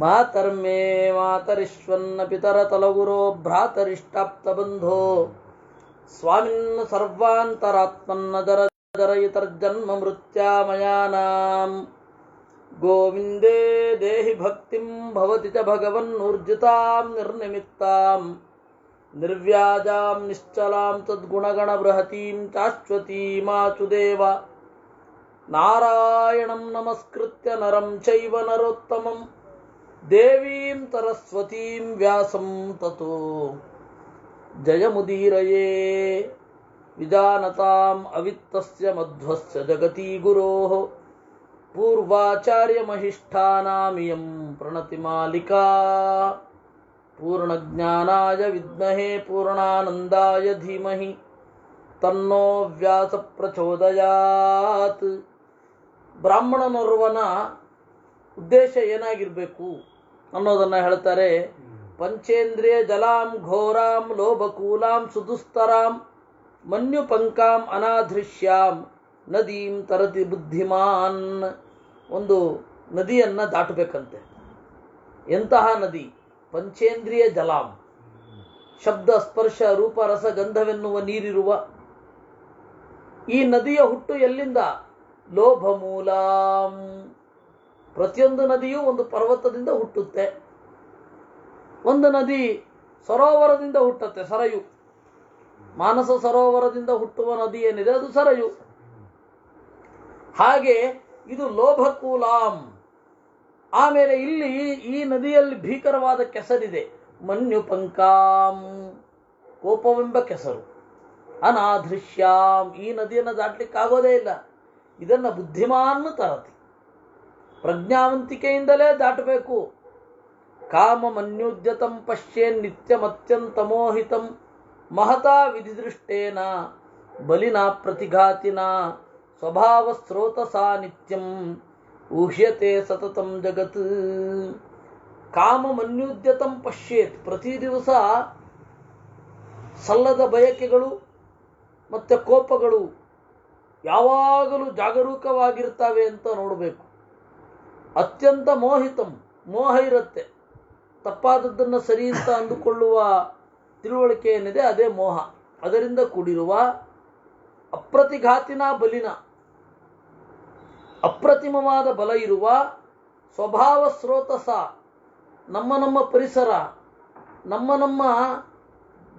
ಮಾತರ್ಮೇ ಮಾತರಿಶ್ವನ್ನ ಪಿತರತಲಗುರೋ ಭ್ರಾತರಿಷ್ಟಾಪ್ತಬಂಧೋ ಸ್ವಾಮಿನ್ ಸರ್ವಾಂತರಾತ್ಮನ್ನ ಜರಯಿತರ್ಜನ್ಮ ಮೃತ್ಯಾಮಯಾನಾಂ ಗೋವಿಂದೇ ದೇಹಿ ಭಕ್ತಿಂ ಭವತಿ ಚ ಭಗವನ್ನೂರ್ಜಿತಾಂ ನಿರ್ನಿಮಿತ್ತಾಂ ನಿರ್ವ್ಯಾಜಾಂ ನಿಶ್ಚಲಾಂ ತದ್ಗುಣಗಣ ಬೃಹತೀಂ ಶಾಶ್ವತೀಮಾಚುದೇವ ನಾರಾಯಣಂ ನಮಸ್ಕೃತ್ಯ ನರಂ ಚೈವ ನರೋತ್ತಮಂ ದೇವೀಂ ಸರಸ್ವತೀಂ ವ್ಯಾಸಂ ತತೋ ಜಯಮುದೀರಯೇ ವಿಜಾನತಾಂ ಅವಿತ್ತಸ್ಯ ಮಧ್ವಸ್ಯ ಜಗತಿ ಗುರೋಃ ಪೂರ್ವಾಚಾರ್ಯಮಹಿಷ್ಠಾನಾಮಿಯಂ ಪ್ರಣತಿಮಾಲಿಕಾ ಪೂರ್ಣಜ್ಞಾನಾಯ ವಿದ್ಮಹೇ ಪೂರ್ಣಾನಂದಾಯ ಧೀಮಹಿ ತನ್ನೋ ವ್ಯಾಸ ಪ್ರಚೋದಯಾತ್. ಬ್ರಾಹ್ಮಣನೋರ್ವನ ಉದ್ದೇಶ ಏನಾಗಿರಬೇಕು ಅನ್ನೋದನ್ನು ಹೇಳ್ತಾರೆ. ಪಂಚೇಂದ್ರಿಯ ಜಲಾಂ ಘೋರಾಂ ಲೋಭಕೂಲಾಂ ಸುದುಸ್ತರಾಂ ಮನ್ಯುಪಂಕಾಂ ಅನಾಧೃಶ್ಯಾಂ ನದೀಂ ತರತಿ ಬುದ್ಧಿಮಾನ್. ಒಂದು ನದಿಯನ್ನು ದಾಟಬೇಕಂತೆ. ಎಂತಹ ನದಿ? ಪಂಚೇಂದ್ರಿಯ ಜಲಾಂ, ಶಬ್ದ ಸ್ಪರ್ಶ ರೂಪ ರಸ ಗಂಧವೆನ್ನುವ ನೀರಿರುವ ಈ ನದಿಯ ಹುಟ್ಟು ಎಲ್ಲಿಂದ? ಲೋಭ ಮೂಲಾಂ. ಪ್ರತಿಯೊಂದು ನದಿಯೂ ಒಂದು ಪರ್ವತದಿಂದ ಹುಟ್ಟುತ್ತೆ. ಒಂದು ನದಿ ಸರೋವರದಿಂದ ಹುಟ್ಟುತ್ತೆ, ಸರಯು. ಮಾನಸ ಸರೋವರದಿಂದ ಹುಟ್ಟುವ ನದಿ ಏನಿದೆ ಅದು ಸರಯು. ಹಾಗೆ ಇದು ಲೋಭಕೂಲಾಂ. ಆಮೇಲೆ ಇಲ್ಲಿ ಈ ನದಿಯಲ್ಲಿ ಭೀಕರವಾದ ಕೆಸರಿದೆ, ಮನ್ಯುಪಂಕಾಂ, ಕೋಪವೆಂಬ ಕೆಸರು. ಅನಾಧೃಶ್ಯಾಂ, ಈ ನದಿಯನ್ನು ದಾಟಲಿಕ್ಕಾಗೋದೇ ಇಲ್ಲ. ಇದನ್ನು ಬುದ್ಧಿಮಾನ್ ತರತಿ, ಪ್ರಜ್ಞಾವಂತಿಕೆಯಿಂದಲೇ ದಾಟಬೇಕು. ಕಾಮ ಮನ್ಯುದ್ಯತಂ ಪಶ್ಯೇನ್ ನಿತ್ಯಮತ್ಯಂತಮೋಹಿತಂ ಮಹತಾ ವಿಧಿದೃಷ್ಟೇನ ಬಲಿನಾ ಪ್ರತಿಘಾತಿನ ಸ್ವಭಾವ ಸ್ರೋತಸಾ ನಿತ್ಯಂ ಊಹ್ಯತೆ ಸತತಂ ಜಗತ್. ಕಾಮ ಮನ್ಯುದ್ಯತಂ ಪಶ್ಯೇತ್, ಪ್ರತಿ ದಿವಸ ಸಲ್ಲದ ಬಯಕೆಗಳು ಮತ್ತು ಕೋಪಗಳು ಯಾವಾಗಲೂ ಜಾಗರೂಕವಾಗಿರ್ತವೆ ಅಂತ ನೋಡಬೇಕು. ಅತ್ಯಂತ ಮೋಹಿತಂ, ಮೋಹ ಇರುತ್ತೆ. ತಪ್ಪಾದದ್ದನ್ನು ಸರಿ ಅಂತ ಅಂದುಕೊಳ್ಳುವ ತಿಳುವಳಿಕೆ ಏನಿದೆ ಅದೇ ಮೋಹ. ಅದರಿಂದ ಕೂಡಿರುವ ಅಪ್ರತಿಘಾತಿನ ಬಲಿನ, ಅಪ್ರತಿಮವಾದ ಬಲ ಇರುವ ಸ್ವಭಾವ ಸ್ರೋತಸ, ನಮ್ಮ ಪರಿಸರ, ನಮ್ಮ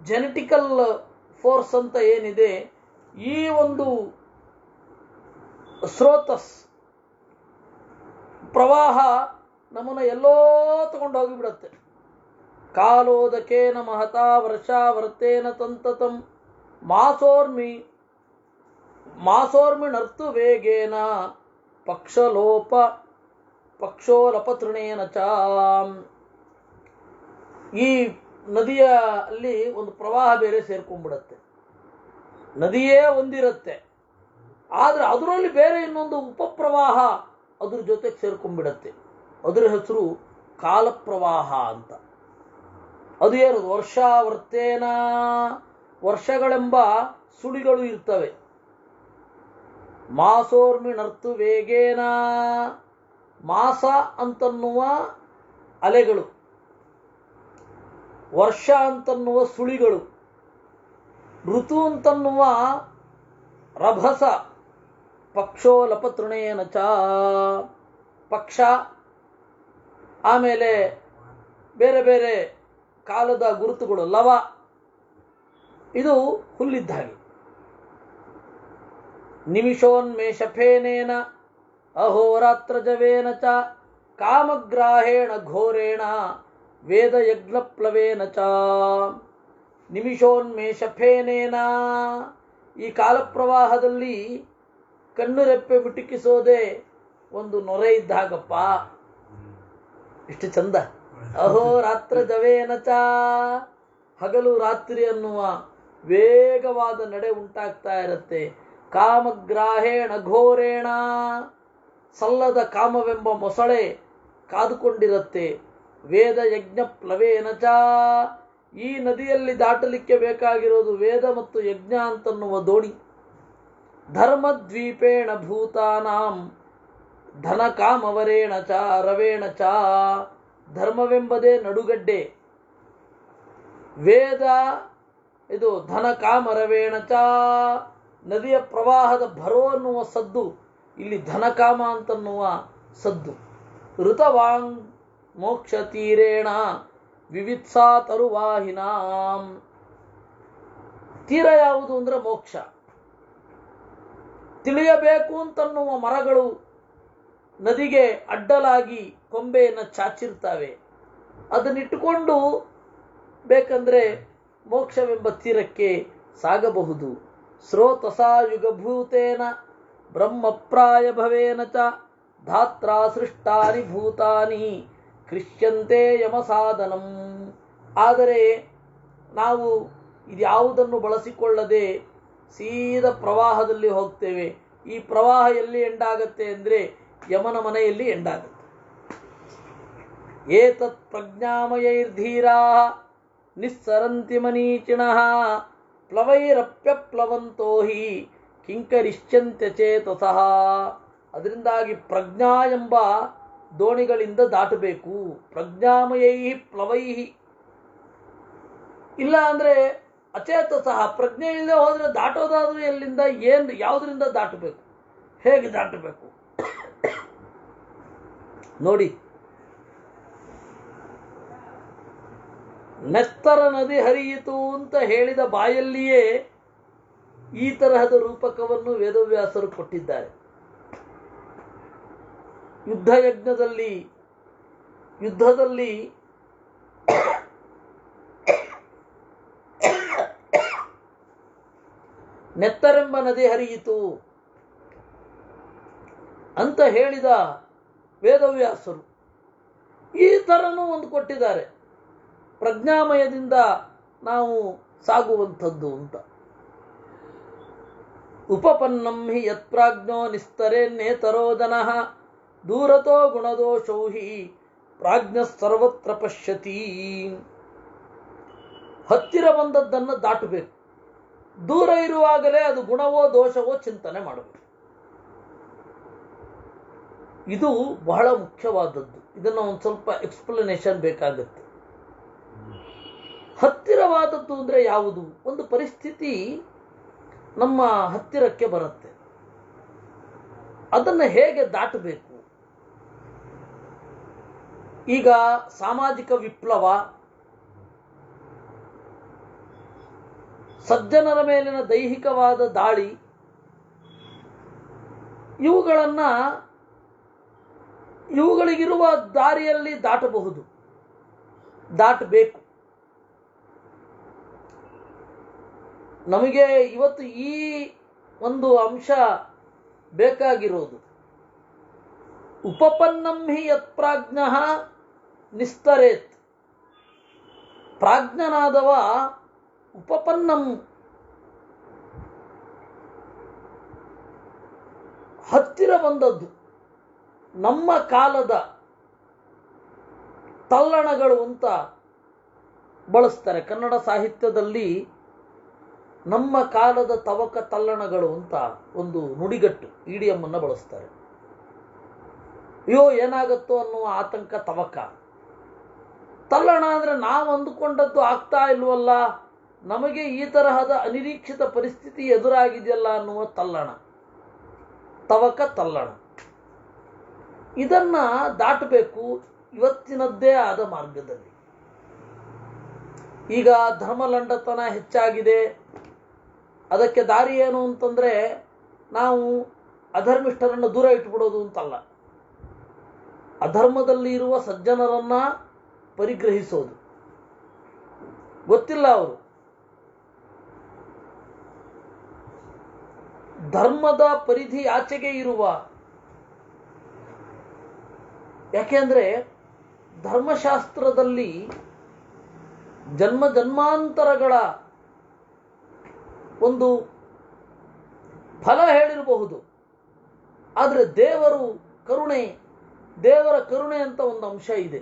ಜೆನೆಟಿಕಲ್ ಫೋರ್ಸ್ ಅಂತ ಏನಿದೆ, ಈ ಒಂದು ಸ್ರೋತಸ್ ಪ್ರವಾಹ ನಮ್ಮನ್ನು ಎಲ್ಲೋ ತಗೊಂಡು ಹೋಗಿಬಿಡುತ್ತೆ. ಕಾಲೋದಕೇನ ಮಹತಾ ವರ್ಷಾವರ್ತೇನ ತಂತತಂ ಮಾಸೋರ್ಮಿ ನರ್ತು ವೇಗೇನ ಪಕ್ಷೋಲಪತೃಣೇನ ಚ. ಈ ನದಿಯ ಅಲ್ಲಿ ಒಂದು ಪ್ರವಾಹ ಬೇರೆ ಸೇರ್ಕೊಂಡ್ಬಿಡತ್ತೆ. ನದಿಯೇ ಒಂದಿರುತ್ತೆ, ಆದರೆ ಅದರಲ್ಲಿ ಬೇರೆ ಇನ್ನೊಂದು ಉಪಪ್ರವಾಹ ಅದ್ರ ಜೊತೆಗೆ ಸೇರ್ಕೊಂಡ್ಬಿಡತ್ತೆ. ಅದರ ಹೆಸರು ಕಾಲಪ್ರವಾಹ ಅಂತ. ಅದು ಏನು? ವರ್ಷಾವರ್ತೇನ, ವರ್ಷಗಳೆಂಬ ಸುಳಿಗಳು ಇರ್ತವೆ. ಮಾಸೋರ್ಮಿ ನರ್ತು ವೇಗೇನ, ಮಾಸ ಅಂತನ್ನುವ ಅಲೆಗಳು, ವರ್ಷ ಅಂತನ್ನುವ ಸುಳಿಗಳು, ಋತು ಅಂತನ್ನುವ ರಭಸ, ಪಕ್ಷೋಲಪತೃಣೇನ ಚ, ಪಕ್ಷ, ಆಮೇಲೆ ಬೇರೆ ಬೇರೆ ಕಾಲದ ಗುರುತುಗಳು, ಲವ, ಇದು ಹುಲ್ಲಿದ್ದ ಹಾಗೆ. ನಿಮಿಷೋನ್ಮೇಷಫೇನೇನ ಅಹೋರಾತ್ರ ಜವೇನ ಚ ಕಾಮಗ್ರಾಹೇಣ ಘೋರೇಣ ವೇದಯಜ್ಞಪ್ಲವೇನ ಚ. ನಿಮಿಷೋನ್ಮೇಷಫೇನೇನ, ಈ ಕಾಲಪ್ರವಾಹದಲ್ಲಿ ಕಣ್ಣು ರೆಪ್ಪೆ ಬಿಟುಕಿಸೋದೆ ಒಂದು ನೊರೆ ಇದ್ದಾಗಪ್ಪ. ಇಷ್ಟು ಚಂದ. ಅಹೋರಾತ್ರ ಜವೇನ ಚ, ಹಗಲು ರಾತ್ರಿ ಅನ್ನುವ ವೇಗವಾದ ನಡೆ ಉಂಟಾಗ್ತಾ ಇರುತ್ತೆ. ಕಾಮಗ್ರಾಹೇಣ ಘೋರೇಣ, ಸಲ್ಲದ ಕಾಮವೆಂಬ ಮೊಸಳೆ ಕಾದುಕೊಂಡಿರುತ್ತೆ. ವೇದ ಯಜ್ಞ ಪ್ಲವೇನ ಚ, ಈ ನದಿಯಲ್ಲಿ ದಾಟಲಿಕ್ಕೆ ಬೇಕಾಗಿರೋದು ವೇದ ಮತ್ತು ಯಜ್ಞ ಅಂತನ್ನುವ ದೋಣಿ. ಧರ್ಮದ್ವೀಪೇಣ ಭೂತಾನಾಂ ಧನ ಕಾಮವರೇಣ ಚ ರವೇಣ ಚ, ಧರ್ಮವೆಂಬುದೇ ನಡುಗಡ್ಡೆ. ವೇದ ಇದು ಧನ ಕಾಮರವೇಣಚ, ನದಿಯ ಪ್ರವಾಹದ ಭರೋ ಅನ್ನುವ ಸದ್ದು, ಇಲ್ಲಿ ಧನಕಾಮ ಅಂತನ್ನುವ ಸದ್ದು. ಋತವಾಂಗ್ ಮೋಕ್ಷ ತೀರೇಣ ವಿವಿತ್ಸಾ ತರುವಾಹಿನಾಂ. ತೀರ ಯಾವುದು ಅಂದ್ರೆ ಮೋಕ್ಷ. ತಿಳಿಯಬೇಕು ಅಂತನ್ನುವ ಮರಗಳು ನದಿಗೆ ಅಡ್ಡಲಾಗಿ ಕೊಂಬೆಯನ್ನು ಚಾಚಿರ್ತವೆ. ಅದನ್ನಿಟ್ಟುಕೊಂಡು ಬೇಕಂದ್ರೆ ಮೋಕ್ಷವೆಂಬ ತೀರಕ್ಕೆ ಸಾಗಬಹುದು. ಸ್ರೋತಸಾ ಯುಗಭೂತೇನ ಬ್ರಹ್ಮಪ್ರಾಯ ಭವೇನ ಚ ಧಾತ್ರಾ ಸೃಷ್ಟಾನಿ ಭೂತಾನಿ ಕೃಷ್ಯಂತೆ ಯಮಸಾಧನಂ. ಆದರೆ ನಾವು ಇದ್ಯಾವುದನ್ನು ಬಳಸಿಕೊಳ್ಳದೆ ಸೀದಾ ಪ್ರವಾಹದಲ್ಲಿ ಹೋಗ್ತೇವೆ. ಈ ಪ್ರವಾಹ ಎಲ್ಲಿ ಎಂಡಾಗತ್ತೆ ಅಂದರೆ ಯಮನ ಮನೆಯಲ್ಲಿ ಎಂಡಾಗುತ್ತೆ. ಏತತ್ ಪ್ರಜ್ಞಾಮಯೈರ್ಧೀರಾ ನಿಸ್ಸರಂತಿ ಮನೀಚಿಣಃ ಪ್ಲವೈರಪ್ಯಪ್ಲವಂತೋ ಹಿ ಕಿಂಕರಿಷ್ಯಂತ್ಯ ಚೇತಸಃ. ಅದರಿಂದಾಗಿ ಪ್ರಜ್ಞಾ ಎಂಬ ದೋಣಿಗಳಿಂದ ದಾಟಬೇಕು. ಪ್ರಜ್ಞಾಮಯೈ ಪ್ಲವೈ. ಇಲ್ಲ ಅಂದ್ರೆ ಅಚೇತಸಃ, ಪ್ರಜ್ಞೆ ಇಲ್ಲದೆ ಹೋದ್ರೆ ದಾಟೋದಾದ್ರೂ ಎಲ್ಲಿಂದ, ಯಾವುದರಿಂದ ದಾಟಬೇಕು, ಹೇಗೆ ದಾಟಬೇಕು ನೋಡಿ. ನೆತ್ತರ ನದಿ ಹರಿಯಿತು ಅಂತ ಹೇಳಿದ ಬಾಯಲ್ಲಿಯೇ ಈ ತರಹದ ರೂಪಕವನ್ನು ವೇದವ್ಯಾಸರು ಕೊಟ್ಟಿದ್ದಾರೆ. ಯುದ್ಧದಲ್ಲಿ ನೆತ್ತರೆಂಬ ನದಿ ಹರಿಯಿತು ಅಂತ ಹೇಳಿದ ವೇದವ್ಯಾಸರು ಈ ತರನೂ ಒಂದು ಕೊಟ್ಟಿದ್ದಾರೆ. ಪ್ರಜ್ಞಾಮಯದಿಂದ ನಾವು ಸಾಗುವಂಥದ್ದು ಅಂತ. ಉಪಪನ್ನಂ ಹಿ ಯತ್ಪ್ರಾಜ್ಞೋ ನಿಸ್ತರೇನ್ನೇತರೋ ಜನಃ ದೂರತೋ ಗುಣದೋಷೌ ಹಿ ಪ್ರಾಜ್ಞ ಸರ್ವತ್ರ ಪಶ್ಯತಿ. ಹತ್ತಿರ ಬಂದದ್ದನ್ನು ದಾಟಬೇಕು. ದೂರ ಇರುವಾಗಲೇ ಅದು ಗುಣವೋ ದೋಷವೋ ಚಿಂತನೆ ಮಾಡಬೇಕು. ಇದು ಬಹಳ ಮುಖ್ಯವಾದದ್ದು. ಇದನ್ನು ಒಂದು ಸ್ವಲ್ಪ ಎಕ್ಸ್ಪ್ಲನೇಷನ್ ಬೇಕಾಗುತ್ತೆ. ಹತ್ತಿರವಾದದ್ದು ಅಂದ್ರೆ ಯಾವುದು? ಒಂದು ಪರಿಸ್ಥಿತಿ ನಮ್ಮ ಹತ್ತಿರಕ್ಕೆ ಬರುತ್ತೆ, ಅದನ್ನು ಹೇಗೆ ದಾಟಬೇಕು? ಈಗ ಸಾಮಾಜಿಕ ವಿಪ್ಲವ, ಸಜ್ಜನರ ಮೇಲಿನ ದೈಹಿಕವಾದ ದಾಳಿ, ಇವುಗಳಿಗಿರುವ ದಾರಿಯಲ್ಲಿ ದಾಟಬಹುದು, ದಾಟಬೇಕು. ನಮಗೆ ಇವತ್ತು ಈ ಒಂದು ಅಂಶ ಬೇಕಾಗಿರೋದು. ಉಪಪನ್ನಂ ಹಿ ಯತ್ಪ್ರಾಜ್ಞ ನಿಸ್ತರೇತ್. ಪ್ರಾಜ್ಞನಾದವ ಉಪಪನ್ನಂ, ಹತ್ತಿರ ಬಂದದ್ದು, ನಮ್ಮ ಕಾಲದ ತಲ್ಲಣಗಳು ಅಂತ ಬಳಸ್ತಾರೆ. ಕನ್ನಡ ಸಾಹಿತ್ಯದಲ್ಲಿ ನಮ್ಮ ಕಾಲದ ತವಕ ತಲ್ಲಣಗಳು ಅಂತ ಒಂದು ನುಡಿಗಟ್ಟು, ಇಡಿಯಂ ಅನ್ನು ಬಳಸ್ತಾರೆ. ಅಯ್ಯೋ ಏನಾಗತ್ತೋ ಅನ್ನುವ ಆತಂಕ ತವಕ. ತಲ್ಲಣ ಅಂದ್ರೆ ನಾವು ಅಂದುಕೊಂಡದ್ದು ಆಗ್ತಾ ಇಲ್ವಲ್ಲ, ನಮಗೆ ಈ ತರಹದ ಅನಿರೀಕ್ಷಿತ ಪರಿಸ್ಥಿತಿ ಎದುರಾಗಿದೆಯಲ್ಲ ಅನ್ನುವ ತಲ್ಲಣ, ತವಕ ತಲ್ಲಣ. ಇದನ್ನ ದಾಟಬೇಕು ಇವತ್ತಿನದ್ದೇ ಆದ ಮಾರ್ಗದಲ್ಲಿ. ಈಗ ಧರ್ಮಲಂಡತನ ಹೆಚ್ಚಾಗಿದೆ. ಅದಕ್ಕೆ ದಾರಿ ಏನು ಅಂತಂದ್ರೆ ನಾವು ಅಧರ್ಮಿಷ್ಠರನ್ನು ದೂರ ಇಟ್ಬಿಡೋದು ಅಂತಲ್ಲ, ಅಧರ್ಮದಲ್ಲಿ ಇರುವ ಸಜ್ಜನರನ್ನ ಪರಿಗ್ರಹಿಸೋದು. ಗೊತ್ತಿಲ್ಲ ಅವರು ಧರ್ಮದ ಪರಿಧಿ ಆಚೆಗೆ ಇರುವ, ಯಾಕೆಂದ್ರೆ ಧರ್ಮಶಾಸ್ತ್ರದಲ್ಲಿ ಜನ್ಮ ಜನ್ಮಾಂತರಗಳ ಒಂದು ಫಲ ಹೇಳಿರಬಹುದು, ಆದರೆ ದೇವರ ಕರುಣೆ ಅಂತ ಒಂದು ಅಂಶ ಇದೆ.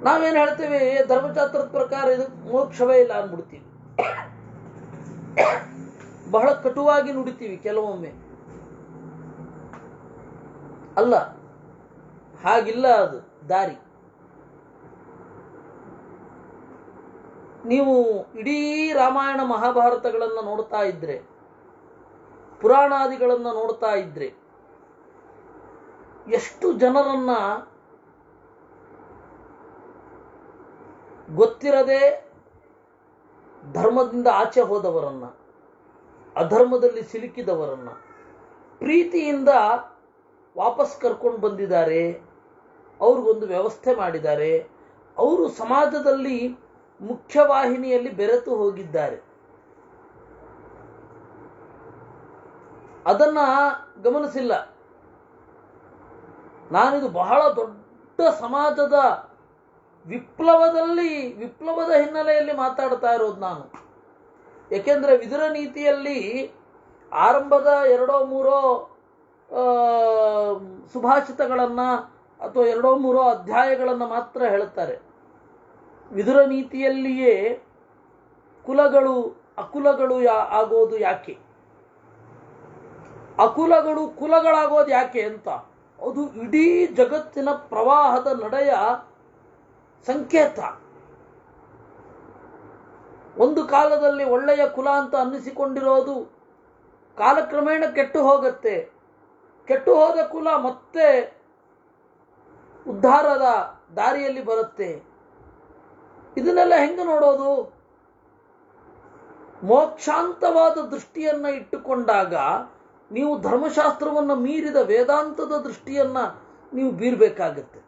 ನಾವೇನು ಹೇಳ್ತೀವಿ, ಧರ್ಮಶಾಸ್ತ್ರದ ಪ್ರಕಾರ ಇದು ಮೋಕ್ಷವೇ ಇಲ್ಲ ಅಂದ್ಬಿಡ್ತೀವಿ. ಬಹಳ ಕಟುವಾಗಿ ನುಡಿತೀವಿ ಕೆಲವೊಮ್ಮೆ. ಅಲ್ಲ, ಹಾಗಿಲ್ಲ ಅದು ದಾರಿ. ನೀವು ಇಡೀ ರಾಮಾಯಣ ಮಹಾಭಾರತಗಳನ್ನು ನೋಡ್ತಾ ಇದ್ರೆ, ಪುರಾಣಾದಿಗಳನ್ನು ನೋಡ್ತಾ ಇದ್ರೆ, ಎಷ್ಟು ಜನರನ್ನ ಗೊತ್ತಿರದೆ ಧರ್ಮದಿಂದ ಆಚೆ ಹೋದವರನ್ನ, ಅಧರ್ಮದಲ್ಲಿ ಸಿಲುಕಿದವರನ್ನ ಪ್ರೀತಿಯಿಂದ ವಾಪಸ್ ಕರ್ಕೊಂಡು ಬಂದಿದ್ದಾರೆ. ಅವ್ರಿಗೊಂದು ವ್ಯವಸ್ಥೆ ಮಾಡಿದ್ದಾರೆ. ಅವರು ಸಮಾಜದಲ್ಲಿ ಮುಖ್ಯವಾಹಿನಿಯಲ್ಲಿ ಬೆರೆತು ಹೋಗಿದ್ದಾರೆ. ಅದನ್ನ ಗಮನಿಸಿಲ್ಲ. ನಾನಿದು ಬಹಳ ದೊಡ್ಡ ಸಮಾಜದ ವಿಪ್ಲವದ ಹಿನ್ನೆಲೆಯಲ್ಲಿ ಮಾತಾಡ್ತಾ ಇರೋದು ನಾನು. ಏಕೆಂದರೆ ವಿದುರ ನೀತಿಯಲ್ಲಿ ಆರಂಭದ 2-3 ಸುಭಾಷಿತಗಳನ್ನು ಅಥವಾ 2-3 ಅಧ್ಯಾಯಗಳನ್ನು ಮಾತ್ರ ಹೇಳುತ್ತಾರೆ. ವಿದುರ ನೀತಿಯಲ್ಲಿಯೇ ಕುಲಗಳು ಅಕುಲಗಳು ಆಗೋದು ಯಾಕೆ, ಅಕುಲಗಳು ಕುಲಗಳಾಗೋದು ಯಾಕೆ ಅಂತ ಅದು ಇಡೀ ಜಗತ್ತಿನ ಪ್ರವಾಹದ ನಡೆಯ ಸಂಕೇತ. ಒಂದು ಕಾಲದಲ್ಲಿ ಒಳ್ಳೆಯ ಕುಲ ಅಂತ ಅನ್ನಿಸಿಕೊಂಡಿರೋದು ಕಾಲಕ್ರಮೇಣ ಕೆಟ್ಟು ಹೋಗುತ್ತೆ. ಕೆಟ್ಟು ಹೋದ ಕುಲ ಮತ್ತೆ ಉದ್ಧಾರದ ದಾರಿಯಲ್ಲಿ ಬರುತ್ತೆ. ಇದನ್ನೆಲ್ಲ ಹೆಂಗೆ ನೋಡೋದು? ಮೋಕ್ಷಾಂತವಾದ ದೃಷ್ಟಿಯನ್ನ ಇಟ್ಟುಕೊಂಡಾಗ ನೀವು ಧರ್ಮಶಾಸ್ತ್ರವನ್ನು ಮೀರಿದ ವೇದಾಂತದ ದೃಷ್ಟಿಯನ್ನ ನೀವು ಬೀರಬೇಕಾಗತ್ತೆ.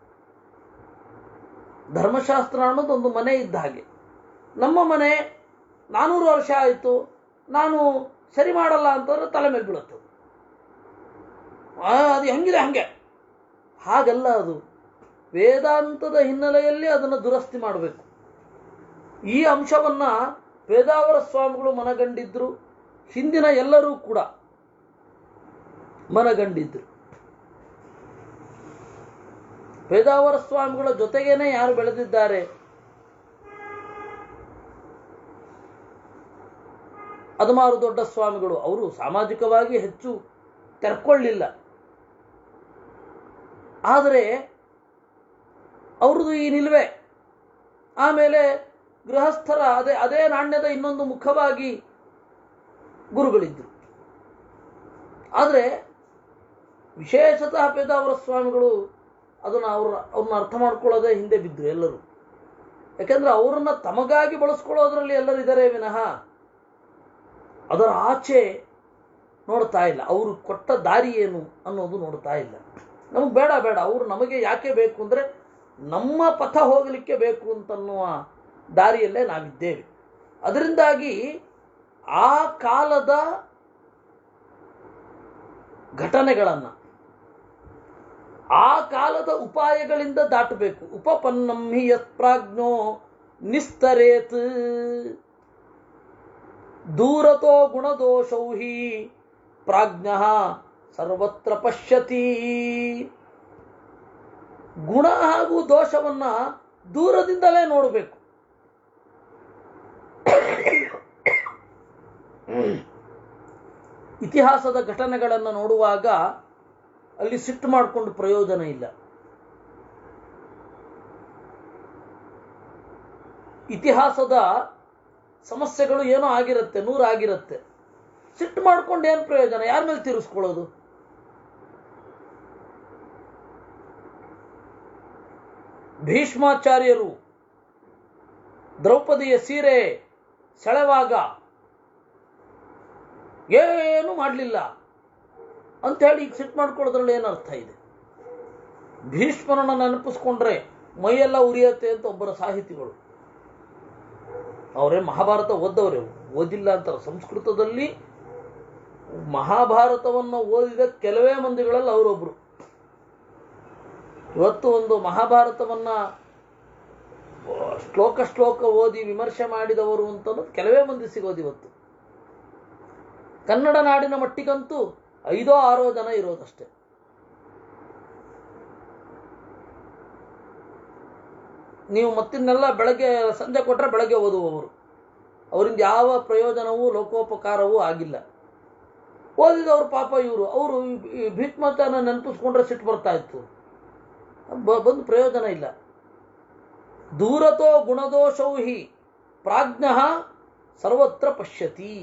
ಧರ್ಮಶಾಸ್ತ್ರ ಅನ್ನೋದೊಂದು ಮನೆ ಇದ್ದ ಹಾಗೆ. ನಮ್ಮ ಮನೆ 400 ವರ್ಷ ಆಯಿತು, ನಾನು ಸರಿ ಮಾಡಲ್ಲ ಅಂತಂದ್ರೆ ತಲೆ ಮೇಲೆ ಬೀಳುತ್ತೆ. ಅದು ಹೆಂಗಿದೆ ಹಂಗೆ. ಹಾಗಲ್ಲ, ಅದು ವೇದಾಂತದ ಹಿನ್ನೆಲೆಯಲ್ಲಿ ಅದನ್ನು ದುರಸ್ತಿ ಮಾಡಬೇಕು. ಈ ಅಂಶವನ್ನ ಪೇಜಾವರ ಸ್ವಾಮಿಗಳು ಮನಗಂಡಿದ್ರು. ಹಿಂದಿನ ಎಲ್ಲರೂ ಕೂಡ ಮನಗಂಡಿದ್ರು. ಪೇಜಾವರ ಸ್ವಾಮಿಗಳ ಜೊತೆಗೇನೆ ಯಾರು ಬೆಳೆದಿದ್ದಾರೆ? ಅದಮಾರು ದೊಡ್ಡ ಸ್ವಾಮಿಗಳು. ಅವರು ಸಾಮಾಜಿಕವಾಗಿ ಹೆಚ್ಚು ತೆರ್ಕೊಳ್ಳಿಲ್ಲ. ಆದರೆ ಅವ್ರದ್ದು ಈ ನಿಲುವೆ. ಆಮೇಲೆ ಗೃಹಸ್ಥರ ಅದೇ ನಾಣ್ಯದ ಇನ್ನೊಂದು ಮುಖವಾಗಿ ಗುರುಗಳಿದ್ರು. ಆದರೆ ವಿಶೇಷತಃ ಪೇಜಾವರ ಸ್ವಾಮಿಗಳು ಅವ್ರನ್ನ ಅರ್ಥ ಮಾಡ್ಕೊಳ್ಳೋದೇ ಹಿಂದೆ ಬಿದ್ದರು ಎಲ್ಲರೂ. ಯಾಕೆಂದ್ರೆ ಅವರನ್ನ ತಮಗಾಗಿ ಬಳಸ್ಕೊಳ್ಳೋದ್ರಲ್ಲಿ ಎಲ್ಲರೂ ಇದ್ದಾರೆ ವಿನಃ ಅದರ ಆಚೆ ನೋಡ್ತಾ ಇಲ್ಲ. ಅವರು ಕೊಟ್ಟ ದಾರಿ ಏನು ಅನ್ನೋದು ನೋಡ್ತಾ ಇಲ್ಲ. ನಮಗೆ ಬೇಡ ಅವರು ನಮಗೆ ಯಾಕೆ ಬೇಕು ಅಂದರೆ ನಮ್ಮ ಪಥ ಹೋಗಲಿಕ್ಕೆ ಬೇಕು ಅಂತನ್ನುವ ದಾರಿಯಲ್ಲೇ ನಾವಿದ್ದೇವೆ. ಅದರಿಂದಾಗಿ ಆ ಕಾಲದ ಘಟನೆಗಳನ್ನು ಆ ಕಾಲದ ಉಪಾಯಗಳಿಂದ ದಾಟಬೇಕು. ಉಪಪನ್ನಂ ಹಿ ಯತ್ ಪ್ರಾಜ್ಞೋ ನಿಸ್ತರೇತ್ ದೂರತೋ ಗುಣದೋಷೌ ಹಿ ಪ್ರಾಜ್ಞಃ ಸರ್ವತ್ರ ಪಶ್ಯತಿ. ಗುಣ ಹಾಗೂ ದೋಷವನ್ನ ದೂರದಿಂದಲೇ ನೋಡಬೇಕು. ಇತಿಹಾಸದ ಘಟನೆಗಳನ್ನು ನೋಡುವಾಗ ಅಲ್ಲಿ ಸಿಟ್ಟು ಮಾಡಿಕೊಂಡು ಪ್ರಯೋಜನ ಇಲ್ಲ. ಇತಿಹಾಸದ ಸಮಸ್ಯೆಗಳು ಏನೋ ಆಗಿರುತ್ತೆ, 100 ಆಗಿರುತ್ತೆ. ಸಿಟ್ಟು ಮಾಡ್ಕೊಂಡು ಏನು ಪ್ರಯೋಜನ? ಯಾರ ಮೇಲೆ ತೀರಿಸ್ಕೊಳ್ಳೋದು? ಭೀಷ್ಮಾಚಾರ್ಯರು ದ್ರೌಪದಿಯ ಸೀರೆ ಸೆಳೆವಾಗ ಏನು ಮಾಡಲಿಲ್ಲ ಅಂತ ಹೇಳಿ ಈಗ ಸಿಟ್ಟು ಮಾಡ್ಕೊಳ್ಳೋದ್ರಲ್ಲಿ ಏನು ಅರ್ಥ ಇದೆ? ಭೀಷ್ಮರನ್ನ ನೆನಪಿಸ್ಕೊಂಡ್ರೆ ಮೈಯೆಲ್ಲ ಉರಿಯತ್ತೆ ಅಂತ ಒಬ್ಬರ ಸಾಹಿತಿಗಳು. ಅವರೇ ಮಹಾಭಾರತ ಓದವ್ರೆ, ಓದಿಲ್ಲ ಅಂತಾರೆ. ಸಂಸ್ಕೃತದಲ್ಲಿ ಮಹಾಭಾರತವನ್ನು ಓದಿದ ಕೆಲವೇ ಮಂದಿಗಳಲ್ಲಿ ಅವರೊಬ್ರು. ಇವತ್ತು ಒಂದು ಮಹಾಭಾರತವನ್ನ ಶ್ಲೋಕ ಓದಿ ವಿಮರ್ಶೆ ಮಾಡಿದವರು ಅಂತನ್ನೋದು ಕೆಲವೇ ಮಂದಿ ಸಿಗೋದು ಇವತ್ತು. ಕನ್ನಡ ನಾಡಿನ ಮಟ್ಟಿಗಂತೂ 5-6 ಜನ ಇರೋದಷ್ಟೇ. ನೀವು ಮತ್ತಿನ್ನೆಲ್ಲ ಬೆಳಗ್ಗೆ ಸಂಜೆ ಕೊಟ್ಟರೆ ಬೆಳಗ್ಗೆ ಓದುವವರು. ಅವರಿಂದ ಯಾವ ಪ್ರಯೋಜನವೂ ಲೋಕೋಪಕಾರವೂ ಆಗಿಲ್ಲ. ಓದಿದವರು ಪಾಪ ಅವರು ಭೀಷ್ಮಾಚಾರ್ಯನ ನೆನಪಿಸ್ಕೊಂಡ್ರೆ ಸಿಟ್ಟು ಬರ್ತಾ ಇತ್ತು. ಬಂದು ಪ್ರಯೋಜನ ಇಲ್ಲ. ದೂರತೋ ಗುಣದೋಷೌ ಹಿ ಪ್ರಾಜ್ಞ ಸರ್ವತ್ರ ಪಶ್ಯತಿ,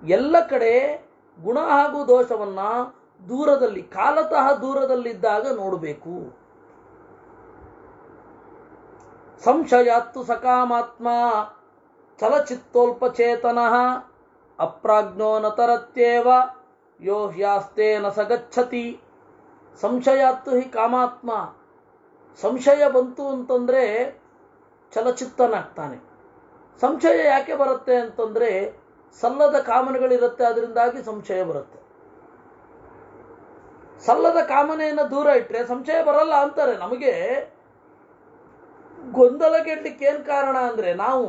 ಎಲ್ಲ ಕಡೆ ಗುಣ ಹಾಗೂ ದೋಷವನ್ನ ದೂರದಲ್ಲಿ, ಕಾಲತಃ ದೂರದಲ್ಲಿದ್ದಾಗ ನೋಡಬೇಕು. ಸಂಶಯಾತ್ತು ಸಕಾಮಾತ್ಮ ಚಲಚಿತ್ತೋಲ್ಪಚೇತನಃ ಅಪ್ರಾಜ್ಞೋ ನ ತರತ್ಯೇವ ಯೋ ಹ್ಯಾಸ್ತೆ ನ ಸಗಚ್ಚತಿ. ಸಂಶಯಾತ್ತು ಹಿ ಕಾಮಾತ್ಮ, ಸಂಶಯ ಬಂತು ಅಂತಂದ್ರೆ ಚಲಚಿತ್ತನಾಗ್ತಾನೆ. ಸಂಶಯ ಯಾಕೆ ಬರುತ್ತೆ ಅಂತಂದ್ರೆ ಸಲ್ಲದ ಕಾಮನೆಗಳಿರುತ್ತೆ, ಅದರಿಂದಾಗಿ ಸಂಶಯ ಬರುತ್ತೆ. ಸಲ್ಲದ ಕಾಮನೆಯನ್ನು ದೂರ ಇಟ್ಟರೆ ಸಂಶಯ ಬರಲ್ಲ ಅಂತಾರೆ. ನಮಗೆ ಗೊಂದಲ ಕೆಡ್ಲಿಕ್ಕೆ ಏನ್ ಕಾರಣ ಅಂದ್ರೆ ನಾವು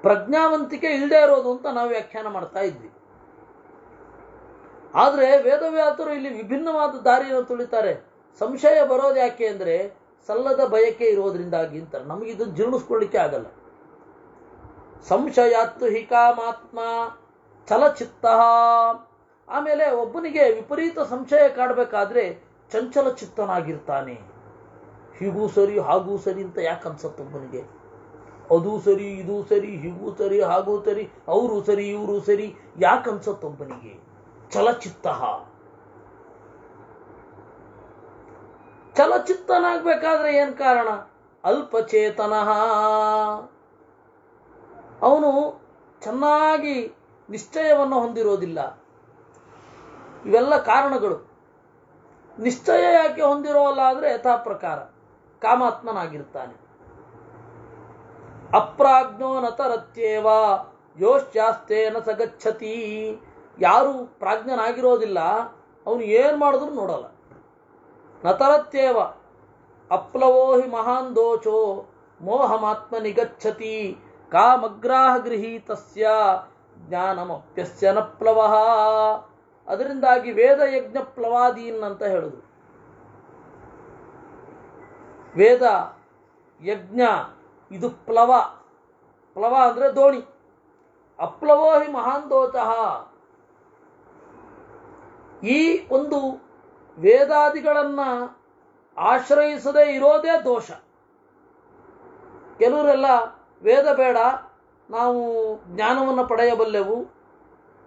ಪ್ರಜ್ಞಾವಂತಿಕೆ ಇಲ್ಲದೆ ಇರೋದು ಅಂತ ನಾವು ವ್ಯಾಖ್ಯಾನ ಮಾಡ್ತಾ ಇದ್ವಿ. ಆದ್ರೆ ವೇದವ್ಯಾಸರು ಇಲ್ಲಿ ವಿಭಿನ್ನವಾದ ದಾರಿಯನ್ನು ತುಳಿತಾರೆ. ಸಂಶಯ ಬರೋದು ಯಾಕೆ ಅಂದ್ರೆ ಸಲ್ಲದ ಬಯಕೆ ಇರೋದ್ರಿಂದಾಗಿ ಅಂತಾರೆ. ನಮಗೆ ಇದನ್ನು ಜೀರ್ಣಿಸ್ಕೊಳ್ಳಿಕ್ಕೆ ಆಗಲ್ಲ. ಸಂಶಯಾತ್ತು ಹಿ ಕಾಮಾತ್ಮ ಚಲಚಿತ್ತ. ಆಮೇಲೆ ಒಬ್ಬನಿಗೆ ವಿಪರೀತ ಸಂಶಯ ಕಾಡಬೇಕಾದ್ರೆ ಚಂಚಲ ಚಿತ್ತನಾಗಿರ್ತಾನೆ. ಹೀಗೂ ಸರಿ ಹಾಗೂ ಸರಿ ಅಂತ ಯಾಕೆ ಅನ್ಸತ್ತೆ ಒಬ್ಬನಿಗೆ? ಅದು ಸರಿ ಇದು ಸರಿ, ಹೀಗೂ ಸರಿ ಹಾಗೂ ಸರಿ, ಅವರು ಸರಿ ಇವರು ಸರಿ ಯಾಕೆ ಅನ್ಸತ್ತೆ ಒಬ್ಬನಿಗೆ? ಚಲಚಿತ್ತ. ಚಲಚಿತ್ತನಾಗಬೇಕಾದ್ರೆ ಏನ್ ಕಾರಣ? ಅಲ್ಪಚೇತನ. ಅವನು ಚೆನ್ನಾಗಿ ನಿಶ್ಚಯವನ್ನು ಹೊಂದಿರೋದಿಲ್ಲ. ಇವೆಲ್ಲ ಕಾರಣಗಳು. ನಿಶ್ಚಯ ಯಾಕೆ ಹೊಂದಿರೋಲ್ಲ ಅಂದ್ರೆ ಯಥಾ ಪ್ರಕಾರ ಕಾಮಾತ್ಮನಾಗಿರ್ತಾನೆ. ಅಪ್ರಾಜ್ಞೋ ನ ತರತ್ಯೇವ ಯೋಶ್ಚಾಸ್ತೇನ ಸಗಚ್ಚತಿ. ಯಾರು ಪ್ರಾಜ್ಞನಾಗಿರೋದಿಲ್ಲ ಅವನು ಏನ್ ಮಾಡಿದ್ರು ನೋಡಲ್ಲ. ನತರತ್ಯೇವ ಅಪ್ಲವೋ ಹಿ ಮಹಾನ್ ದೋಷೋ ಮೋಹಮಾತ್ಮ ನಿಗಚ್ಚತಿ ಕಾಮಗ್ರಾಹ ಗೃಹೀತಸ್ಯ ಜ್ಞಾನಮಪ್ಯಸ್ಯ ನ ಪ್ಲವಃ. ಅದರಿಂದಾಗಿ ವೇದ ಯಜ್ಞ ಪ್ಲವಾದೀನ್ ಅಂತ ಹೇಳುದು. ವೇದ ಯಜ್ಞ ಇದು ಪ್ಲವ. ಪ್ಲವ ಅಂದ್ರೆ ದೋಣಿ. ಅಪ್ಲವೋ ಹಿ ಮಹಾನ್ ದೋಷಃ. ಈ ಒಂದು ವೇದಾದಿಗಳನ್ನ ಆಶ್ರಯಿಸದೇ ಇರೋದೇ ದೋಷ. ಕೆಲವರೆಲ್ಲ ವೇದ ಬೇಡ, ನಾವು ಜ್ಞಾನವನ್ನು ಪಡೆಯಬಲ್ಲೆವು,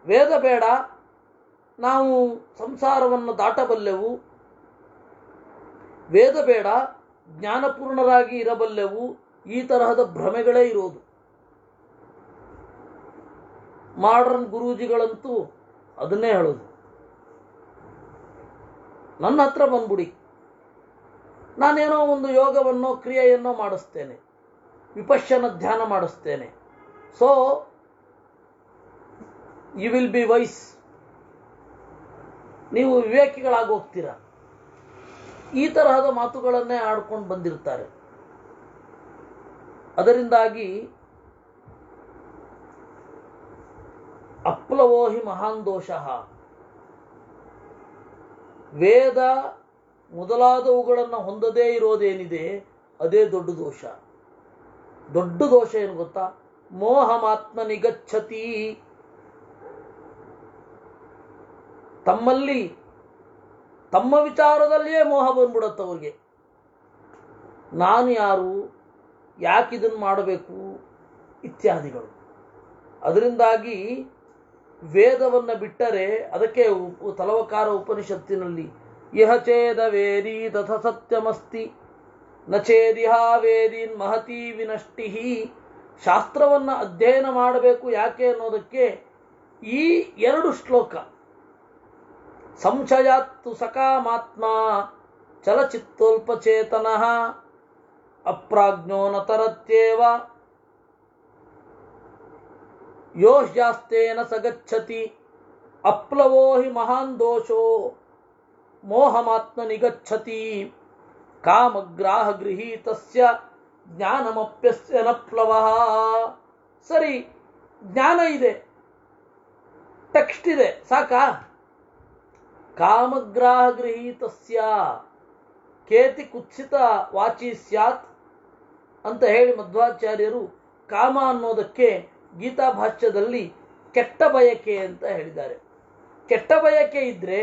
ವೇದ ಬೇಡ, ನಾವು ಸಂಸಾರವನ್ನು ದಾಟಬಲ್ಲೆವು, ವೇದ ಬೇಡ, ಜ್ಞಾನಪೂರ್ಣರಾಗಿ ಇರಬಲ್ಲೆವು, ಈ ತರಹದ ಭ್ರಮೆಗಳೇ ಇರೋದು. ಮಾಡರ್ನ್ ಗುರೂಜಿಗಳಂತೂ ಅದನ್ನೇ ಹೇಳೋದು. ನನ್ನ ಹತ್ರ ಬಂದ್ಬಿಡಿ, ನಾನೇನೋ ಒಂದು ಯೋಗವನ್ನೋ ಕ್ರಿಯೆಯನ್ನೋ ಮಾಡಿಸ್ತೇನೆ, ವಿಪಶ್ಯನ ಧ್ಯಾನ ಮಾಡಿಸ್ತೇನೆ, so you will be wise, ನೀವು ವಿವೇಕಿಗಳಾಗಿ ಹೋಗ್ತೀರಾ. ಈ ತರಹದ ಮಾತುಗಳನ್ನೇ ಆಡ್ಕೊಂಡು ಬಂದಿರ್ತಾರೆ. ಅದರಿಂದಾಗಿ ಅಪ್ಲವೋ ಹಿ ಮಹಾನ್ ದೋಷಃ. ವೇದ ಮೊದಲಾದವುಗಳನ್ನು ಹೊಂದದೇ ಇರೋದೇನಿದೆ ಅದೇ ದೊಡ್ಡ ದೋಷ. ದೊಡ್ಡ ದೋಷ ಏನು ಗೊತ್ತಾ? ಮೋಹಮಾತ್ಮ ನಿಗಚ್ಚತಿ. ತಮ್ಮಲ್ಲಿ ತಮ್ಮ ವಿಚಾರದಲ್ಲಿಯೇ ಮೋಹ ಬಂದ್ಬಿಡತ್ತೆ ಅವ್ರಿಗೆ. ನಾನು ಯಾರು, ಯಾಕಿದನ್ನು ಮಾಡಬೇಕು ಇತ್ಯಾದಿಗಳು. ಅದರಿಂದಾಗಿ ವೇದವನ್ನು ಬಿಟ್ಟರೆ, ಅದಕ್ಕೆ ತಲವಕಾರ ಉಪನಿಷತ್ತಿನಲ್ಲಿ ಇಹ ಚೇದ ವೇದಿ ತಥ ಸತ್ಯಮಸ್ತಿ ನ ಚೇದಿಹ ವೇದೀನ್ ಮಹತಿ ವಿನಷ್ಟಿ. ಶಾಸ್ತ್ರವನ್ನು ಅಧ್ಯಯನ ಮಾಡಬೇಕು ಯಾಕೆ ಅನ್ನೋದಕ್ಕೆ ಈ ಎರಡು ಶ್ಲೋಕ. ಸಂಶಯಾತ್ತು ಸಕಾಮಾತ್ಮ ಚಲಚಿತ್ತೋಲ್ಪಚೇತನಃ ಅಪ್ರಾಜ್ಞೋ ನ ತರತ್ಯೇವ ಯೋ ಹ್ಯಾಸ್ತೇನ ಸಗಚ್ಚತಿ ಅಪ್ಲವೋ ಹಿ ಮಹಾನ್ ದೋಷೋ ಮೋಹಮಾತ್ಮ ನಿಗಚ್ಚತಿ ಕಾಮಗ್ರಾಹ ಗೃಹೀತಸ್ಯ ಜ್ಞಾನಮಪ್ಯಸ್ಯ ನ ಪ್ಲವಃ. ಸರಿ, ಜ್ಞಾನ ಇದೆ, ಟೆಕ್ಸ್ಟ್ ಇದೆ, ಸಾಕಾ? ಕಾಮಗ್ರಾಹ ಗೃಹೀತಸ್ಯ ಕೇತಿ ಕುತ್ಸಿತ ವಾಚಿ ಸ್ಯಾತ್ ಅಂತ ಹೇಳಿ ಮಧ್ವಾಚಾರ್ಯರು ಕಾಮ ಅನ್ನೋದಕ್ಕೆ ಗೀತಾ ಭಾಷ್ಯದಲ್ಲಿ ಕೆಟ್ಟ ಬಯಕೆ ಅಂತ ಹೇಳಿದ್ದಾರೆ. ಕೆಟ್ಟ ಬಯಕೆ ಇದ್ರೆ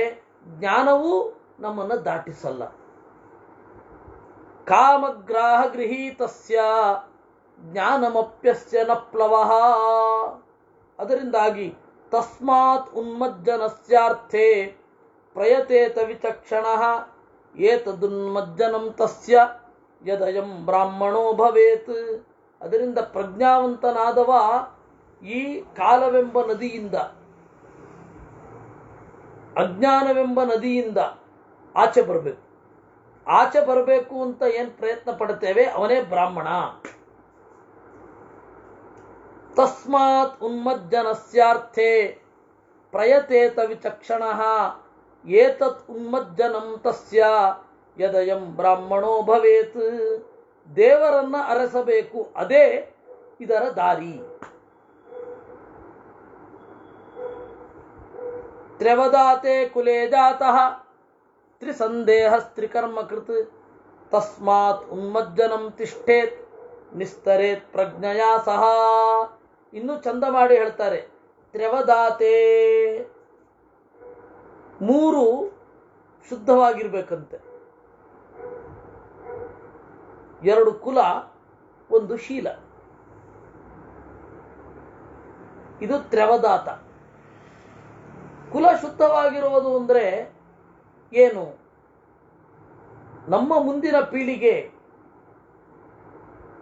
ಜ್ಞಾನವೂ ನಮ್ಮನ್ನು ದಾಟಿಸಲ್ಲ. ಕಾಮಗ್ರಾಹ ಗೃಹೀತಸ್ಯ ಜ್ಞಾನಮಪ್ಯಸ್ಯ ನ ಪ್ಲವಃ. ಅದರಿಂದಾಗಿ ತಸ್ಮಾತ್ ಉನ್ಮಜ್ಜನಸ್ಯಾರ್ಥೇ ಪ್ರಯತೇತ ವಿಚಕ್ಷಣಃ ಏತದುನ್ಮಜ್ಜನಂ ತಸ್ಯ ಯದಯಂ ಬ್ರಾಹ್ಮಣೋ ಭವೇತ್. ಅದರಿಂದ ಪ್ರಜ್ಞಾವಂತನಾದವ ಈ ಕಾಲವೆಂಬ ನದಿಯಿಂದ, ಅಜ್ಞಾನವೆಂಬ ನದಿಯಿಂದ ಆಚೆ ಬರಬೇಕು. ಆಚೆ ಬರಬೇಕು ಅಂತ ಏನು ಪ್ರಯತ್ನ ಪಡ್ತೇವೆ ಅವನೇ ಬ್ರಾಹ್ಮಣ. ತಸ್ಮಾತ್ ಉನ್ಮಜ್ಜನಸ್ಯಾರ್ಥೇ ಪ್ರಯತೇತ ವಿಚಕ್ಷಣಃ ಏತತ್ ಉನ್ಮಜ್ಜನಂ ತಸ್ಯ ಯದಯಂ ಬ್ರಾಹ್ಮಣೋ ಭವೇತ್. ದೇವರನ್ನ ಅರಸಬೇಕು, ಅದೇ ಇದರ ದಾರಿ. ತ್ರ್ಯವದಾತೆ ಕುಲೇ ಜಾತಃ ತ್ರಿಸಂದೇಹಸ್ತ್ರಿಕರ್ಮಕೃತ್ ತಸ್ಮಾತ್ ಉನ್ಮಜ್ಜನಂ ತಿಷ್ಠೇತ್ ನಿಸ್ತರೇತ್ ಪ್ರಜ್ಞೆಯ ಸಹ. ಇನ್ನು ಚಂದ ಮಾಡಿ ಹೇಳ್ತಾರೆ, ತ್ರ್ಯವದಾತೆ ಮೂರು ಶುದ್ಧವಾಗಿರ್ಬೇಕಂತೆ. ಎರಡು ಕುಲ, ಒಂದು ಶೀಲ. ಇದು ತ್ರ್ಯವದಾತ. ಕುಲ ಶುದ್ಧವಾಗಿರುವುದು ಅಂದರೆ ಏನು? ನಮ್ಮ ಮುಂದಿನ ಪೀಳಿಗೆ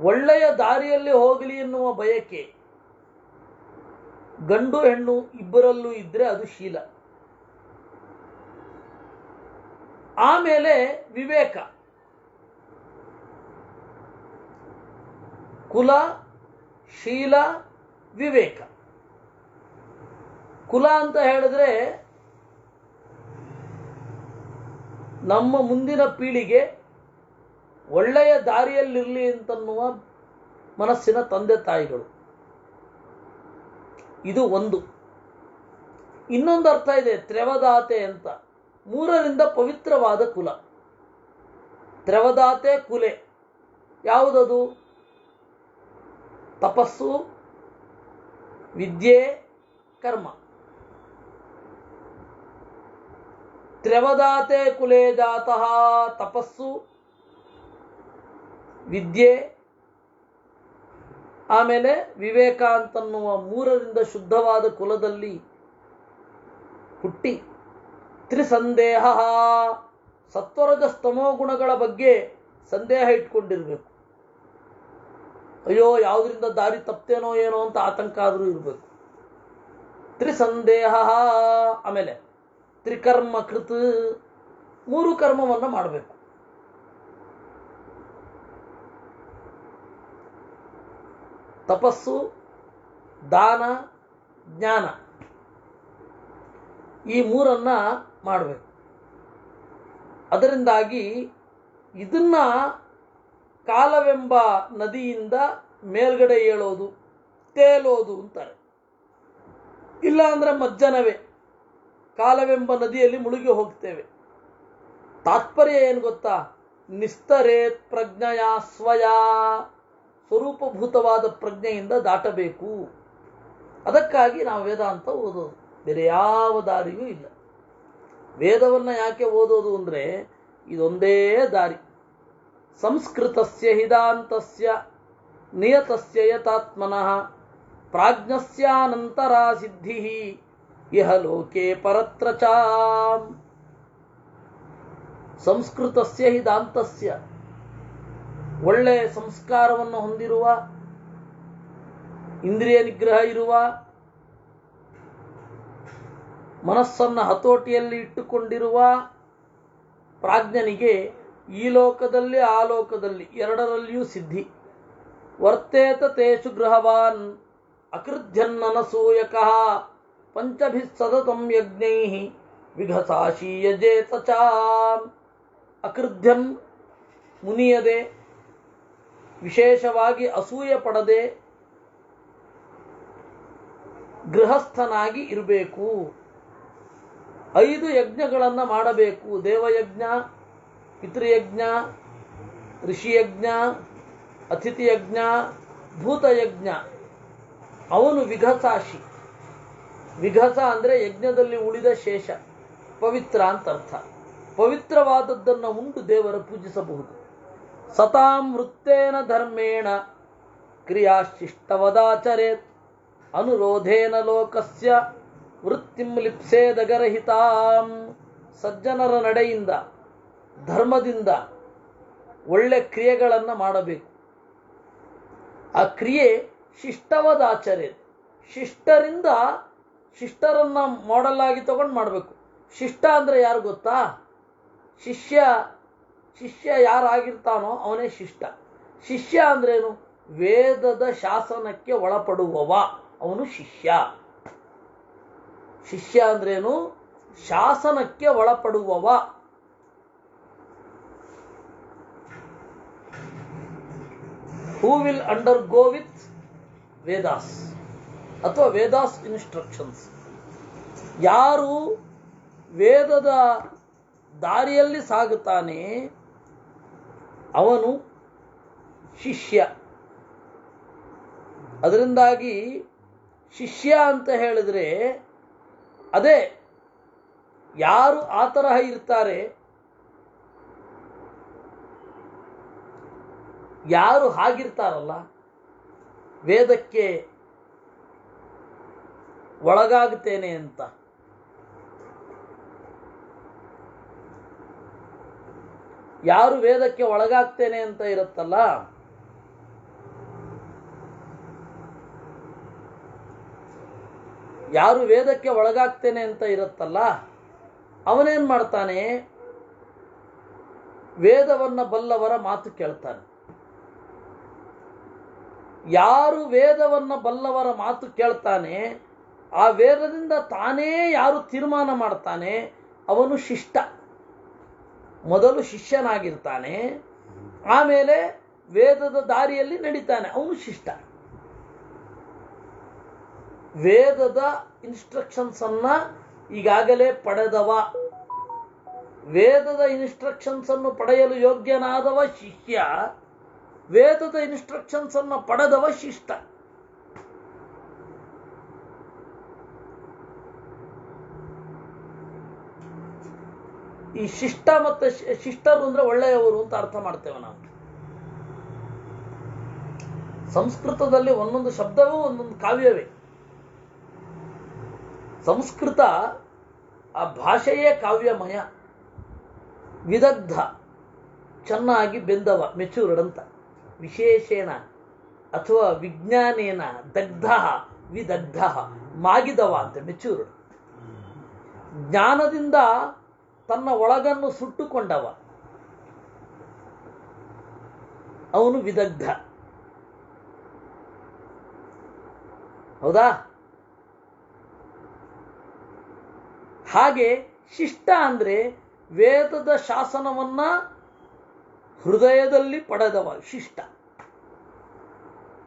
ಒಳ್ಳೆಯ ದಾರಿಯಲ್ಲಿ ಹೋಗಲಿ ಎನ್ನುವ ಬಯಕೆ ಗಂಡು ಹೆಣ್ಣು ಇಬ್ಬರಲ್ಲೂ ಇದ್ರೆ ಅದು ಶೀಲ. ಆಮೇಲೆ ವಿವೇಕ. ಕುಲ, ಶೀಲ, ವಿವೇಕ. ಕುಲ ಅಂತ ಹೇಳಿದ್ರೆ ನಮ್ಮ ಮುಂದಿನ ಪೀಳಿಗೆ ಒಳ್ಳೆಯ ದಾರಿಯಲ್ಲಿರಲಿ ಅಂತನ್ನುವ ಮನಸ್ಸಿನ ತಂದೆ ತಾಯಿಗಳು. ಇದು ಒಂದು. ಇನ್ನೊಂದು ಅರ್ಥ ಇದೆ ತ್ರ್ಯವದಾತೆ ಅಂತ. ಮೂರರಿಂದ ಪವಿತ್ರವಾದ ಕುಲ. ತ್ರ್ಯವದಾತೆ ಕುಲೆ ಯಾವುದದು? ತಪಸ್ಸು, ವಿದ್ಯೆ, ಕರ್ಮ. ತ್ರ್ಯವದಾತೆ ಕುಲೇ ಜಾತಃ ತಪಸ್ಸು, ವಿದ್ಯೆ, ಆಮೇಲೆ ವಿವೇಕ ಅಂತನ್ನುವ ಮೂರರಿಂದ ಶುದ್ಧವಾದ ಕುಲದಲ್ಲಿ ಹುಟ್ಟಿ ತ್ರಿಸಂದೇಹ ಸತ್ವರಜ ಸ್ತಮೋ ಗುಣಗಳ ಬಗ್ಗೆ ಸಂದೇಹ ಇಟ್ಕೊಂಡಿರ್ಬೇಕು. ಅಯ್ಯೋ ಯಾವುದರಿಂದ ದಾರಿ ತಪ್ಪೇನೋ ಏನೋ ಅಂತ ಆತಂಕ ಆದರೂ ಇರಬೇಕು. ತ್ರಿಸಂದೇಹ. ಆಮೇಲೆ ತ್ರಿಕರ್ಮ ಕೃತ್, ಮೂರು ಕರ್ಮವನ್ನು ಮಾಡಬೇಕು. ತಪಸ್ಸು, ದಾನ, ಜ್ಞಾನ, ಈ ಮೂರನ್ನ ಮಾಡಬೇಕು. ಅದರಿಂದಾಗಿ ಇದನ್ನ ಕಾಲವೆಂಬ ನದಿಯಿಂದ ಮೇಲ್ಗಡೆ ಏಳೋದು, ತೇಲೋದು ಅಂತಾರೆ. ಇಲ್ಲ ಅಂದ್ರೆ ಮಜ್ಜನವೇ, ಕಾಲವೆಂಬ ನದಿಯಲ್ಲಿ ಮುಳುಗಿ ಹೋಗ್ತೇವೆ. ತಾತ್ಪರ್ಯ ಏನು ಗೊತ್ತಾ? ನಿಸ್ತರೇತ್ ಪ್ರಜ್ಞೆಯ ಸ್ವಯ, ಸ್ವರೂಪಭೂತವಾದ ಪ್ರಜ್ಞೆಯಿಂದ ದಾಟಬೇಕು. ಅದಕ್ಕಾಗಿ ನಾವು ವೇದಾಂತ ಓದೋದು, ಬೇರೆ ಯಾವ ದಾರಿಯೂ ಇಲ್ಲ. ವೇದವನ್ನು ಯಾಕೆ ಓದೋದು ಅಂದರೆ ಇದೊಂದೇ ದಾರಿ. ಸಂಸ್ಕೃತಸ್ಯ ಹಿದಾಂತಸ್ಯ ನಿಯತಸ್ಯ ಯತಾತ್ಮನಃ ಪ್ರಾಜ್ಞಸ್ಯಾನಂತರಾ ಸಿದ್ಧಿ ಇಹ ಲೋಕೆ ಪರತ್ರ ಚ. ಸಂಸ್ಕೃತಸ್ಯ ಹಿದಾಂತಸ್ಯ, ಒಳ್ಳೆಯ ಸಂಸ್ಕಾರವನ್ನು ಹೊಂದಿರುವ, ಇಂದ್ರಿಯ ನಿಗ್ರಹ ಇರುವ, ಮನಸ್ಸನ್ನು ಹತೋಟಿಯಲ್ಲಿ ಇಟ್ಟುಕೊಂಡಿರುವ ಪ್ರಾಜ್ಞನಿಗೆ ಈ ಲೋಕದಲ್ಲಿ ಆ ಲೋಕದಲ್ಲಿ ಎರಡರಲ್ಲಿಯೂ ಸಿದ್ಧಿ. ವರ್ತೇತ ತೇಷು ಗೃಹವಾನ್ ಅಕೃಧ್ಯನ್ನನಸೂಯಕಃ ಪಂಚಭಿಃ ಸತತಂ ಯಜ್ಞೈಃ ವಿಘಸಾಶೀಯಜೇತ ಚ. ಅಕೃಧ್ಯನ್, ಮುನಿಯದೆ, ವಿಶೇಷವಾಗಿ ಅಸೂಯೆ ಪಡದೆ ಗೃಹಸ್ಥನಾಗಿ ಇರಬೇಕು. 5 ಯಜ್ಞಗಳನ್ನು ಮಾಡಬೇಕು. ದೇವಯಜ್ಞ, ಪಿತೃಯಜ್ಞ, ಋಷಿಯಜ್ಞ, ಅತಿಥಿಯಜ್ಞ, ಭೂತಯಜ್ಞ. ಅವನು ವಿಘಸಾಶಿ. ವಿಘಸ ಅಂದರೆ ಯಜ್ಞದಲ್ಲಿ ಉಳಿದ ಶೇಷ, ಪವಿತ್ರ ಅಂತ ಅರ್ಥ. ಪವಿತ್ರವಾದದ್ದನ್ನು ಉಂಟು ದೇವರ ಪೂಜಿಸಬಹುದು. ಸತಾಂ ವೃತ್ತೇನ ಧರ್ಮೇಣ ಕ್ರಿಯಾಶಿಷ್ಟವದಾಚರೇತ್ ಅನುರೋಧೇನ ಲೋಕಸ್ಯ ವೃತ್ತಿಂ ಲಿಪ್ಸೇದಗರಹಿತಾಂ. ಸಜ್ಜನರ ನಡೆಯಿಂದ ಧರ್ಮದಿಂದ ಒಳ್ಳೆ ಕ್ರಿಯೆಗಳನ್ನು ಮಾಡಬೇಕು. ಆ ಕ್ರಿಯೆ ಶಿಷ್ಟವದಾಚರೇತ್, ಶಿಷ್ಟರನ್ನ ಮಾಡೆಲ್ ಆಗಿ ತಗೊಂಡು ಮಾಡಬೇಕು. ಶಿಷ್ಟ ಅಂದ್ರೆ ಯಾರು ಗೊತ್ತಾ? ಶಿಷ್ಯ ಯಾರಾಗಿರ್ತಾನೋ ಅವನೇ ಶಿಷ್ಟ. ಶಿಷ್ಯ ಅಂದ್ರೇನು? ವೇದದ ಶಾಸನಕ್ಕೆ ಒಳಪಡುವವ ಅವನು ಶಿಷ್ಯ. ಶಿಷ್ಯ ಅಂದ್ರೇನು? ಶಾಸನಕ್ಕೆ ಒಳಪಡುವವ. Who will undergo with Vedas ಅಥವಾ ವೇದಾಸ್ ಇನ್ಸ್ಟ್ರಕ್ಷನ್ಸ್. ಯಾರು ವೇದದ ದಾರಿಯಲ್ಲಿ ಸಾಗುತ್ತಾನೆ ಅವನು ಶಿಷ್ಯ. ಅದರಿಂದಾಗಿ ಶಿಷ್ಯ ಅಂತ ಹೇಳಿದ್ರೆ ಅದೇ ಯಾರು ಆ ತರಹ ಇರ್ತಾರೆ, ಯಾರು ಹಾಗಿರ್ತಾರಲ್ಲ, ವೇದಕ್ಕೆ ಒಳಗಾಗುತ್ತೇನೆ ಅಂತ, ಯಾರು ವೇದಕ್ಕೆ ಒಳಗಾಗ್ತೇನೆ ಅಂತ ಇರುತ್ತಲ್ಲ, ಯಾರು ವೇದಕ್ಕೆ ಒಳಗಾಗ್ತೇನೆ ಅಂತ ಇರುತ್ತಲ್ಲ ಅವನೇನ್ ಮಾಡ್ತಾನೆ? ವೇದವನ್ನ ಬಲ್ಲವರ ಮಾತು ಕೇಳ್ತಾನೆ. ಯಾರು ವೇದವನ್ನ ಬಲ್ಲವರ ಮಾತು ಕೇಳ್ತಾನೆ, ಆ ವೇದದಿಂದ ತಾನೇ ಯಾರು ತೀರ್ಮಾನ ಮಾಡ್ತಾನೆ ಅವನು ಶಿಷ್ಟ. ಮೊದಲು ಶಿಷ್ಯನಾಗಿರ್ತಾನೆ, ಆಮೇಲೆ ವೇದದ ದಾರಿಯಲ್ಲಿ ನಡೀತಾನೆ, ಅವನು ಶಿಷ್ಟ. ವೇದದ ಇನ್ಸ್ಟ್ರಕ್ಷನ್ಸ್ ಅನ್ನ ಈಗಾಗಲೇ ಪಡೆದವ, ವೇದದ ಇನ್ಸ್ಟ್ರಕ್ಷನ್ಸ್ ಅನ್ನು ಪಡೆಯಲು ಯೋಗ್ಯನಾದವ ಶಿಷ್ಯ, ವೇದದ ಇನ್ಸ್ಟ್ರಕ್ಷನ್ಸ್ ಅನ್ನು ಪಡೆದವ ಶಿಷ್ಟ. ಈ ಶಿಷ್ಟ ಮತ್ತೆ ಶಿಷ್ಟರು ಅಂದ್ರೆ ಒಳ್ಳೆಯವರು ಅಂತ ಅರ್ಥ ಮಾಡ್ತೇವೆ ನಾವು. ಸಂಸ್ಕೃತದಲ್ಲಿ ಒಂದೊಂದು ಶಬ್ದವೂ ಒಂದೊಂದು ಕಾವ್ಯವೇ. ಸಂಸ್ಕೃತ ಆ ಭಾಷೆಯೇ ಕಾವ್ಯಮಯ. ವಿದಗ್ಧ ಚೆನ್ನಾಗಿ ಬೆಂದವ, ಮೆಚೂರ್ಡ್ ಅಂತ. ವಿಶೇಷೇಣ ಅಥವಾ ವಿಜ್ಞಾನೇನ ದಗ್ಧ ವಿದಗ್ಧ, ಮಾಗಿದವ ಅಂತ, ಮೆಚೂರ್ಡ್. ಜ್ಞಾನದಿಂದ ತನ್ನ ಒಳಗನ್ನು ಸುಟ್ಟುಕೊಂಡವ ಅವನು ವಿದಗ್ಧ. ಹೌದಾ? ಹಾಗೆ ಶಿಷ್ಟ ಅಂದ್ರೆ ವೇದದ ಶಾಸನವನ್ನ ಹೃದಯದಲ್ಲಿ ಪಡೆದವ ಶಿಷ್ಟ.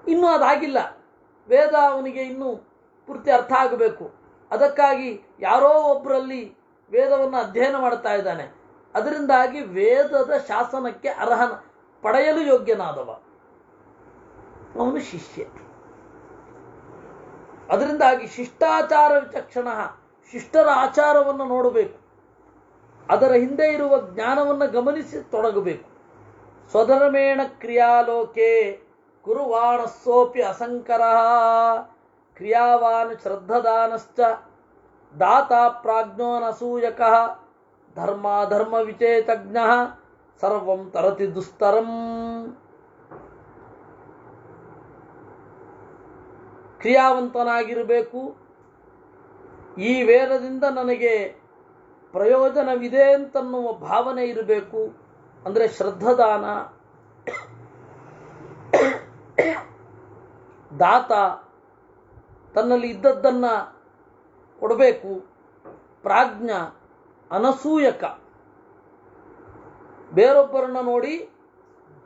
ಇನ್ನೂ ಅದಾಗಿಲ್ಲ, ವೇದ ಅವನಿಗೆ ಇನ್ನೂ ಪೂರ್ತಿ ಅರ್ಥ ಆಗಬೇಕು. ಅದಕ್ಕಾಗಿ ಯಾರೋ ಒಬ್ಬರಲ್ಲಿ ವೇದವನ್ನು ಅಧ್ಯಯನ ಮಾಡ್ತಾ ಇದ್ದಾನೆ. ಅದರಿಂದಾಗಿ ವೇದದ ಶಾಸನಕ್ಕೆ ಅರ್ಹನ ಪಡೆಯಲು ಯೋಗ್ಯನಾದವ ಅವನು ಶಿಷ್ಯ. ಅದರಿಂದಾಗಿ ಶಿಷ್ಟಾಚಾರ ವಿಚಕ್ಷಣ, ಶಿಷ್ಟರ ಆಚಾರವನ್ನು ನೋಡಬೇಕು, ಅದರ ಹಿಂದೆ ಇರುವ ಜ್ಞಾನವನ್ನು ಗಮನಿಸಿ ತೊಡಗಬೇಕು. ಸ್ವಧರ್ಮೇಣ ಕ್ರಿಯಾಲೋಕೆ ಕುರುವಾಣಸ್ಸೋಪಿ ಅಸಂಕರ ಕ್ರಿಯಾವಾನ್ ಶ್ರದ್ಧದಾನಶ್ಚ ದಾತಾ ಪ್ರಾಜ್ಞೋನಸೂಯಕ ಧರ್ಮಾಧರ್ಮ ವಿಚೇತಜ್ಞ ಸರ್ವಂ ತರತಿ ದುಸ್ತರಂ. ಕ್ರಿಯಾವಂತನಾಗಿರಬೇಕು. ಈ ವೇದದಿಂದ ನನಗೆ ಪ್ರಯೋಜನವಿದೆ ಅಂತನ್ನುವ ಭಾವನೆ ಇರಬೇಕು. ಅಂದರೆ ಶ್ರದ್ಧದಾನ, ದಾತ ತನ್ನಲ್ಲಿ ಇದ್ದದ್ದನ್ನ ಕೊಡಬೇಕು. ಪ್ರಾಜ್ಞ, ಅನಸೂಯಕ, ಬೇರೊಬ್ಬರನ್ನ ನೋಡಿ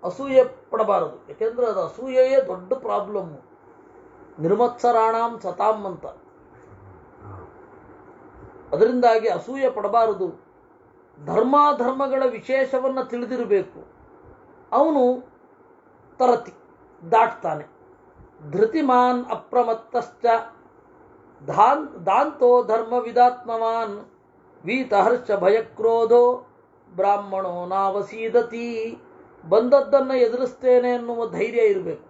ಅಸೂಯೆ ಪಡಬಾರದು. ಯಾಕೆಂದ್ರೆ ಅದು ಅಸೂಯೆಯೇ ದೊಡ್ಡ ಪ್ರಾಬ್ಲಮ್ಮು. ನಿರ್ಮತ್ಸರಾಣಾಂ ಸತಾಂ ಅಂತ. ಅದರಿಂದಾಗಿ ಅಸೂಯೆ ಪಡಬಾರದು. ಧರ್ಮಾಧರ್ಮಗಳ ವಿಶೇಷವನ್ನು ತಿಳಿದಿರಬೇಕು. ಅವನು ತರತಿ ದಾಟ್ತಾನೆ. ಧೃತಿಮಾನ್ ಅಪ್ರಮತ್ತಶ್ಚ ದಾಂತೋ ಧರ್ಮ ವಿದಾತ್ಮವಾನ್ ವೀತಹರ್ಷ ಭಯಕ್ರೋಧೋ ಬ್ರಾಹ್ಮಣೋ ನಾವಸೀದತಿ. ಬಂದದ್ದನ್ನು ಎದುರಿಸ್ತೇನೆ ಎನ್ನುವ ಧೈರ್ಯ ಇರಬೇಕು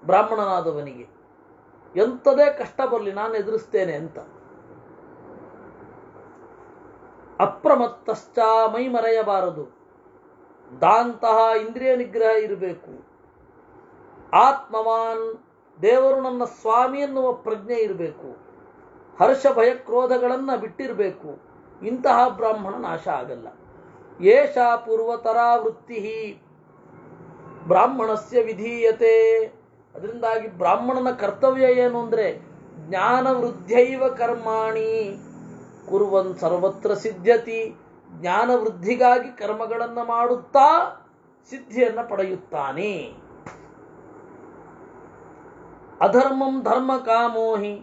ಬ್ರಾಹ್ಮಣನಾದವನಿಗೆ. ಎಂಥದೇ ಕಷ್ಟ ಬರಲಿ ನಾನು ಎದುರಿಸ್ತೇನೆ ಅಂತ. ಅಪ್ರಮತ್ತಶ್ಚ, ಮೈ ಮರೆಯಬಾರದು. ದಾಂತಹ, ಇಂದ್ರಿಯ ನಿಗ್ರಹ ಇರಬೇಕು. ಆತ್ಮವಾನ್, ದೇವರು ನನ್ನ ಸ್ವಾಮಿ ಎನ್ನುವ ಪ್ರಜ್ಞೆ ಇರಬೇಕು. ಹರ್ಷ ಭಯ ಕ್ರೋಧಗಳನ್ನು ಬಿಟ್ಟಿರಬೇಕು. ಇಂತಹ ಬ್ರಾಹ್ಮಣ ನಾಶ ಆಗಲ್ಲ. ಏಷ ಪೂರ್ವತರಾ ವೃತ್ತಿ ಬ್ರಾಹ್ಮಣಸ್ಯ ವಿಧೀಯತೆ. ಅದರಿಂದಾಗಿ ಬ್ರಾಹ್ಮಣನ ಕರ್ತವ್ಯ ಏನು ಅಂದರೆ ಜ್ಞಾನವೃದ್ಧೈವ ಕರ್ಮಾಣಿ ಕುರ್ವನ್ ಸರ್ವತ್ರ ಸಿದ್ಧ್ಯತಿ. ಜ್ಞಾನವೃದ್ಧಿಗಾಗಿ ಕರ್ಮಗಳನ್ನು ಮಾಡುತ್ತಾ ಸಿದ್ಧಿಯನ್ನು ಪಡೆಯುತ್ತಾನೆ. ಅಧರ್ಮಂ ಧರ್ಮ ಕಾಮೋಹಿ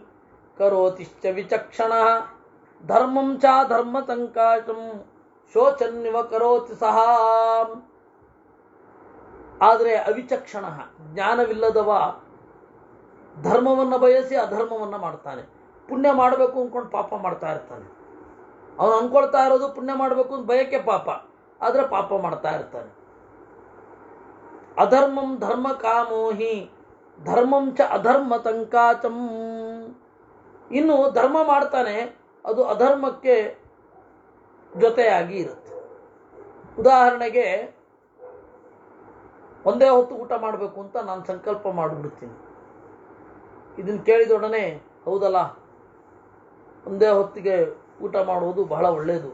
ಕರೋತಿಶ್ಚ ವಿಚಕ್ಷಣ. ಧರ್ಮಂ ಚ ಧರ್ಮ ಸಂಕಾಶಂ ಶೋಚನ್ನಿವ ಕರೋತಿ ಸಹ. ಆದರೆ ಅವಿಚಕ್ಷಣ, ಜ್ಞಾನವಿಲ್ಲದವ ಧರ್ಮವನ್ನು ಬಯಸಿ ಅಧರ್ಮವನ್ನು ಮಾಡ್ತಾನೆ. ಪುಣ್ಯ ಮಾಡಬೇಕು ಅಂದ್ಕೊಂಡು ಪಾಪ ಮಾಡ್ತಾ ಇರ್ತಾನೆ. ಅವನು ಅಂದ್ಕೊಳ್ತಾ ಇರೋದು ಪುಣ್ಯ ಮಾಡಬೇಕು ಅಂತ ಬಯಕೆ ಪಾಪ, ಆದರೆ ಪಾಪ ಮಾಡ್ತಾ ಇರ್ತಾನೆ. ಅಧರ್ಮಂ ಧರ್ಮ ಕಾಮೋಹಿ ಧರ್ಮಂ ಚ ಅಧರ್ಮ ತಂಕಾಚಂ. ಇನ್ನು ಧರ್ಮ ಮಾಡ್ತಾನೆ, ಅದು ಅಧರ್ಮಕ್ಕೆ ಜೊತೆಯಾಗಿ ಇರುತ್ತೆ. ಉದಾಹರಣೆಗೆ ಒಂದೇ ಹೊತ್ತು ಊಟ ಮಾಡಬೇಕು ಅಂತ ನಾನು ಸಂಕಲ್ಪ ಮಾಡಿಬಿಡ್ತೀನಿ. ಇದನ್ನು ಕೇಳಿದೊಡನೆ ಹೌದಲ್ಲ, ಒಂದೇ ಹೊತ್ತಿಗೆ ಊಟ ಮಾಡುವುದು ಬಹಳ ಒಳ್ಳೆಯದು.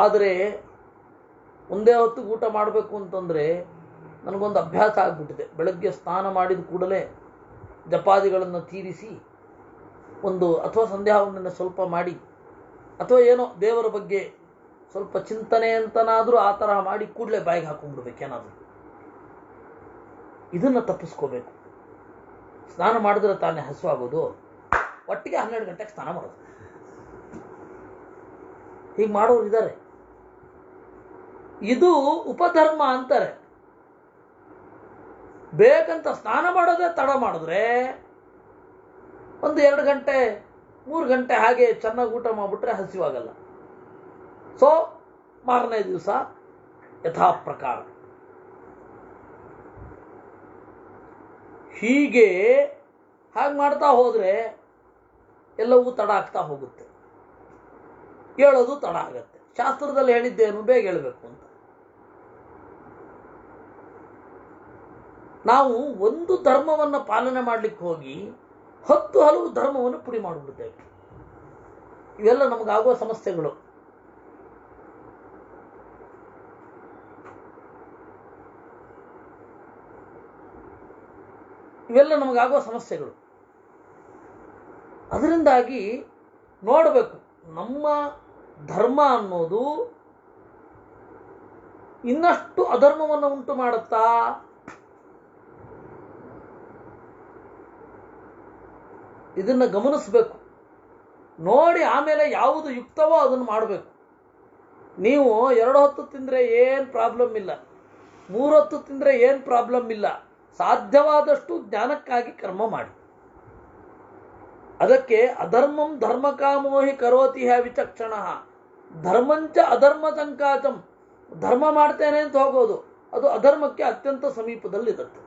ಆದರೆ ಒಂದೇ ಹೊತ್ತಿಗೆ ಊಟ ಮಾಡಬೇಕು ಅಂತಂದರೆ ನನಗೊಂದು ಅಭ್ಯಾಸ ಆಗಿಬಿಟ್ಟಿದೆ. ಬೆಳಗ್ಗೆ ಸ್ನಾನ ಮಾಡಿದ ಕೂಡಲೇ ಜಪಾದಿಗಳನ್ನು ತೀರಿಸಿ ಒಂದು ಅಥವಾ ಸಂಧ್ಯಾ ವಂದನೆ ಸ್ವಲ್ಪ ಮಾಡಿ ಅಥವಾ ಏನೋ ದೇವರ ಬಗ್ಗೆ ಸ್ವಲ್ಪ ಚಿಂತನೆ ಅಂತನಾದರೂ ಆ ತರಹ ಮಾಡಿ ಕೂಡಲೇ ಬಾಯಿಗೆ ಹಾಕೊಂಡ್ಬಿಡ್ಬೇಕೇನಾದರೂ. ಇದನ್ನು ತಪ್ಪಿಸ್ಕೋಬೇಕು. ಸ್ನಾನ ಮಾಡಿದ್ರೆ ತಾನೇ ಹಸುವಾಗೋದು. ಒಟ್ಟಿಗೆ 12 ಗಂಟೆಗೆ ಸ್ನಾನ ಮಾಡೋದು. ಹೀಗೆ ಮಾಡೋರು ಇದ್ದಾರೆ. ಇದು ಉಪಧರ್ಮ ಅಂತಾರೆ. ಬೇಕಂತ ಸ್ನಾನ ಮಾಡೋದೇ ತಡ ಮಾಡಿದ್ರೆ 1-2 ಗಂಟೆ 3 ಗಂಟೆ ಹಾಗೆ ಚೆನ್ನಾಗಿ ಊಟ ಮಾಡಿಬಿಟ್ರೆ ಹಸಿವಾಗಲ್ಲ. ಸೊ ಮಾರನೇ ದಿವಸ ಯಥಾ ಪ್ರಕಾರ. ಹೀಗೆ ಹಾಗೆ ಮಾಡ್ತಾ ಹೋದರೆ ಎಲ್ಲವೂ ತಡ ಆಗ್ತಾ ಹೋಗುತ್ತೆ. ಹೇಳೋದು ತಡ ಆಗತ್ತೆ. ಶಾಸ್ತ್ರದಲ್ಲಿ ಹೇಳಿದ್ದೇನು, ಬೇಗ ಹೇಳಬೇಕು ಅಂತ. ನಾವು ಒಂದು ಧರ್ಮವನ್ನು ಪಾಲನೆ ಮಾಡಲಿಕ್ಕೆ ಹೋಗಿ 10 ಹಲವು ಧರ್ಮವನ್ನು ಪುಡಿ ಮಾಡಿಬಿಡ್ತೇವೆ. ಇವೆಲ್ಲ ನಮಗಾಗುವ ಸಮಸ್ಯೆಗಳು. ಅದರಿಂದಾಗಿ ನೋಡಬೇಕು, ನಮ್ಮ ಧರ್ಮ ಅನ್ನೋದು ಇನ್ನಷ್ಟು ಅಧರ್ಮವನ್ನು ಉಂಟು ಮಾಡುತ್ತಾ, ಇದನ್ನು ಗಮನಿಸಬೇಕು. ನೋಡಿ ಆಮೇಲೆ ಯಾವುದು ಯುಕ್ತವೋ ಅದನ್ನು ಮಾಡಬೇಕು. ನೀವು 2 ಹೊತ್ತು ತಿಂದರೆ ಏನು ಪ್ರಾಬ್ಲಮ್ ಇಲ್ಲ, 3 ಹೊತ್ತು ತಿಂದರೆ ಏನು ಪ್ರಾಬ್ಲಮ್ ಇಲ್ಲ. ಸಾಧ್ಯವಾದಷ್ಟು ಜ್ಞಾನಕ್ಕಾಗಿ ಕರ್ಮ ಮಾಡಿ. ಅದಕ್ಕೆ ಅಧರ್ಮಂ ಧರ್ಮಕಾಮೋಹಿ ಕರೋತಿ ವಿಚಕ್ಷಣ. ಧರ್ಮಂಚ ಅಧರ್ಮ ಸಂಕಾಚಂ. ಧರ್ಮ ಮಾಡ್ತೇನೆ ಅಂತ ಹೋಗೋದು ಅದು ಅಧರ್ಮಕ್ಕೆ ಅತ್ಯಂತ ಸಮೀಪದಲ್ಲಿರುತ್ತೆ.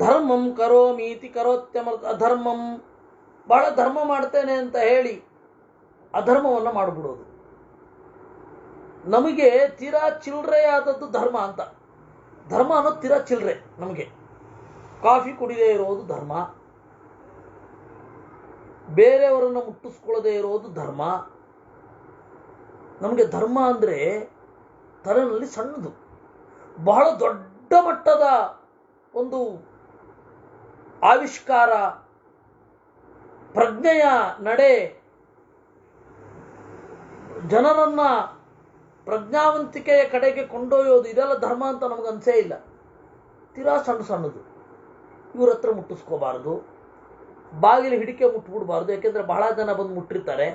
ಧರ್ಮಂ ಕರೋಮೀತಿ ಕರೋತ್ಯಮರ್ಥ. ಅಧರ್ಮಂ, ಬಹಳ ಧರ್ಮ ಮಾಡ್ತೇನೆ ಅಂತ ಹೇಳಿ ಅಧರ್ಮವನ್ನು ಮಾಡಿಬಿಡೋದು. ನಮಗೆ ತೀರಾ ಚಿಲ್ಲರೆಯಾದದ್ದು ಧರ್ಮ ಅಂತ. ಧರ್ಮ ಅನ್ನೋದು ತೀರಾ ಚಿಲ್ಲರೆ. ನಮಗೆ ಕಾಫಿ ಕುಡಿದೇ ಇರೋದು ಧರ್ಮ, ಬೇರೆಯವರನ್ನು ಮುಟ್ಟಿಸ್ಕೊಳ್ಳದೆ ಇರೋದು ಧರ್ಮ. ನಮಗೆ ಧರ್ಮ ಅಂದರೆ ತಲೆನಲ್ಲಿ ಸಣ್ಣದು, ಬಹಳ ದೊಡ್ಡ ಮಟ್ಟದ ಒಂದು ಆವಿಷ್ಕಾರ, ಪ್ರಜ್ಞೆಯ ನಡೆ, ಜನರನ್ನ ಪ್ರಜ್ಞಾವಂತಿಕೆಯ ಕಡೆಗೆ ಕೊಂಡೊಯ್ಯೋದು, ಇದೆಲ್ಲ ಧರ್ಮ ಅಂತ ನಮಗೆ ಅನ್ಸೇ ಇಲ್ಲ. ತೀರಾ ಸಣ್ಣದು. ಇವ್ರ ಹತ್ರ ಮುಟ್ಟಿಸ್ಕೋಬಾರ್ದು, ಬಾಗಿಲು ಹಿಡಿಕೆ ಮುಟ್ಬಿಡ್ಬಾರ್ದು. ಯಾಕೆಂದ್ರೆ ಬಹಳ ಜನ ಬಂದು ಮುಟ್ಟಿರ್ತಾರೆ.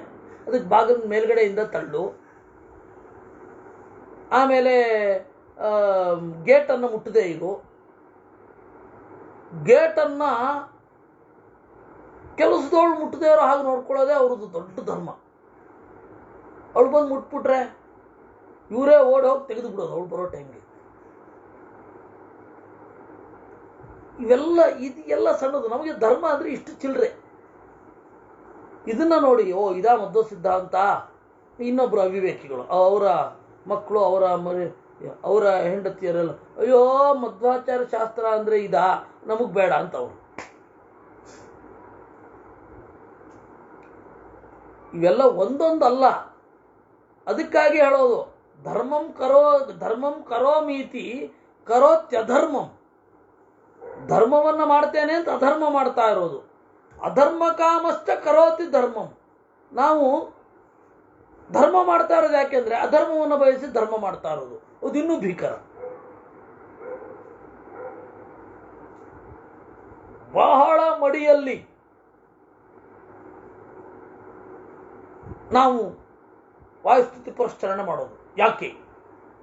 ಅದಕ್ಕೆ ಬಾಗಿಲಿನ ಮೇಲ್ಗಡೆಯಿಂದ ತಳ್ಳು. ಆಮೇಲೆ ಗೇಟನ್ನು ಮುಟ್ಟದೆ ಇರು. ಗೇಟನ್ನು ಕೆಲಸದವಳು ಮುಟ್ಟದೇವ್ರ ಹಾಗೆ ನೋಡ್ಕೊಳ್ಳೋದೇ ಅವ್ರದ್ದು ದೊಡ್ಡ ಧರ್ಮ. ಅವಳು ಬಂದು ಮುಟ್ಬಿಟ್ರೆ ಇವರೇ ಓಡಿ ಹೋಗಿ ತೆಗೆದು ಬಿಡೋದು ಅವಳು ಬರೋ ಟೈಮ್ಗೆ. ಇದೆಲ್ಲ ಸಣ್ಣದು. ನಮಗೆ ಧರ್ಮ ಅಂದ್ರೆ ಇಷ್ಟು ಚಿಲ್ಲರೆ. ಇದನ್ನ ನೋಡಿ, ಇದಾ ಮಧ್ವ ಸಿದ್ಧಾಂತ. ಇನ್ನೊಬ್ರು ಅವಿವೇಕಿಗಳು, ಅವರ ಮಕ್ಕಳು, ಅವರ ಹೆಂಡತಿಯರೆಲ್ಲ, ಅಯ್ಯೋ ಮಧ್ವಾಚಾರ್ಯ ಶಾಸ್ತ್ರ ಅಂದ್ರೆ ಇದಾ, ನಮಗ್ ಬೇಡ ಅಂತ ಅವರು. ಇವೆಲ್ಲ ಒಂದೊಂದಲ್ಲ. ಅದಕ್ಕಾಗಿ ಹೇಳೋದು ಧರ್ಮಂ ಕರೋಮೀತಿ ಕರೋತ್ಯಧರ್ಮಂ. ಧರ್ಮವನ್ನ ಮಾಡ್ತೇನೆ ಅಂತ ಅಧರ್ಮ ಮಾಡ್ತಾ ಇರೋದು. ಅಧರ್ಮ ಕಾಮಶ್ಚ ಕರೋತಿ ಧರ್ಮಂ. ನಾವು ಧರ್ಮ ಮಾಡ್ತಾ ಇರೋದು ಯಾಕೆಂದ್ರೆ ಅಧರ್ಮವನ್ನು ಬಯಸಿ ಧರ್ಮ ಮಾಡ್ತಾ ಇರೋದು. ಅದು ಇನ್ನೂ ಭೀಕರ. ಬಹಳ ಮಡಿಯಲ್ಲಿ ನಾವು ವಾಯುಸ್ಥಿತಿ ಪುರಸ್ಕರಣೆ ಮಾಡೋದು. ಯಾಕೆ?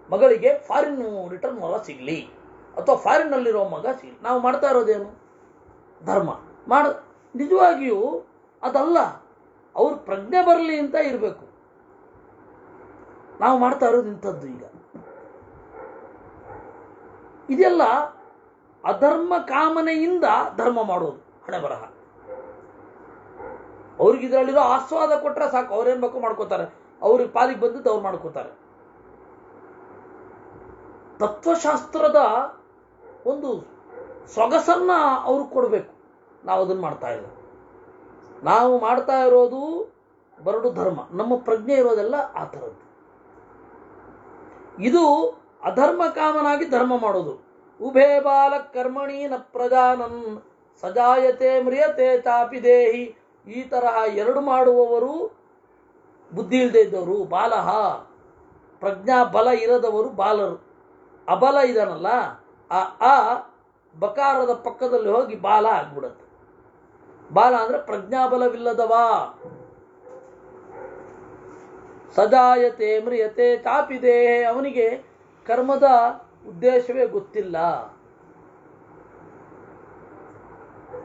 ಮಗಳಿಗೆ ಫಾರಿನ್ ರಿಟರ್ನ್ ಹೊಲ ಸಿಗ್ಲಿ, ಅಥವಾ ಫಾರಿನ್ ನಲ್ಲಿರೋ ಮಗ ಸಿಗ್ಲಿ. ನಾವು ಮಾಡ್ತಾ ಇರೋದೇನು? ಧರ್ಮ ನಿಜವಾಗಿಯೂ ಅದಲ್ಲ. ಅವ್ರ ಪ್ರಜ್ಞೆ ಬರಲಿ ಅಂತ ಇರಬೇಕು. ನಾವು ಮಾಡ್ತಾ ಇರೋದು ಇಂಥದ್ದು. ಈಗ ಇದೆಲ್ಲ ಅಧರ್ಮ ಕಾಮನೆಯಿಂದ ಧರ್ಮ ಮಾಡೋದು. ಹಣೆ ಬರಹ. ಅವ್ರಿಗೆ ಇದರಲ್ಲಿರೋ ಆಸ್ವಾದ ಕೊಟ್ರೆ ಸಾಕು, ಅವ್ರೇನ್ ಬೇಕು ಮಾಡ್ಕೋತಾರೆ. ಅವ್ರಿಗೆ ಪಾಲಿಗೆ ಬಂದದ್ದು ಅವ್ರು ಮಾಡ್ಕೋತಾರೆ. ತತ್ವಶಾಸ್ತ್ರದ ಒಂದು ಸೊಗಸನ್ನ ಅವ್ರಿಗೆ ಕೊಡಬೇಕು. ನಾವು ಅದನ್ನ ಮಾಡ್ತಾ ಇಲ್ಲ. ನಾವು ಮಾಡ್ತಾ ಇರೋದು ಬರಡು ಧರ್ಮ. ನಮ್ಮ ಪ್ರಜ್ಞೆ ಇರೋದೆಲ್ಲ ಆ ಥರದ್ದು. ಇದು ಅಧರ್ಮ ಕಾಮನಾಗಿ ಧರ್ಮ ಮಾಡೋದು. ಉಭೇ ಬಾಲ ಕರ್ಮಣಿ ನ ಪ್ರಜಾನನ್ ಸಜಾಯತೆ ಮ್ರಿಯತೆ ಚಾಪಿ ದೇಹಿ. ಈ ತರಹ ಎರಡು ಮಾಡುವವರು ಬುದ್ಧಿ ಇಲ್ಲದೆ ಇದ್ದವರು ಬಾಲಹ. ಪ್ರಜ್ಞಾ ಬಲ ಇರದವರು ಬಾಲರು. ಅಬಲ ಇದನಲ್ಲ, ಆ ಬಕಾರದ ಪಕ್ಕದಲ್ಲಿ ಹೋಗಿ ಬಾಲ ಆಗ್ಬಿಡತ್ತೆ. ಬಾಲ ಅಂದ್ರೆ ಪ್ರಜ್ಞಾಬಲವಿಲ್ಲದವ. ಸಜಾಯತೆ ಮ್ರಿಯತೆ ಚಾಪಿದೆ. ಅವನಿಗೆ ಕರ್ಮದ ಉದ್ದೇಶವೇ ಗೊತ್ತಿಲ್ಲ.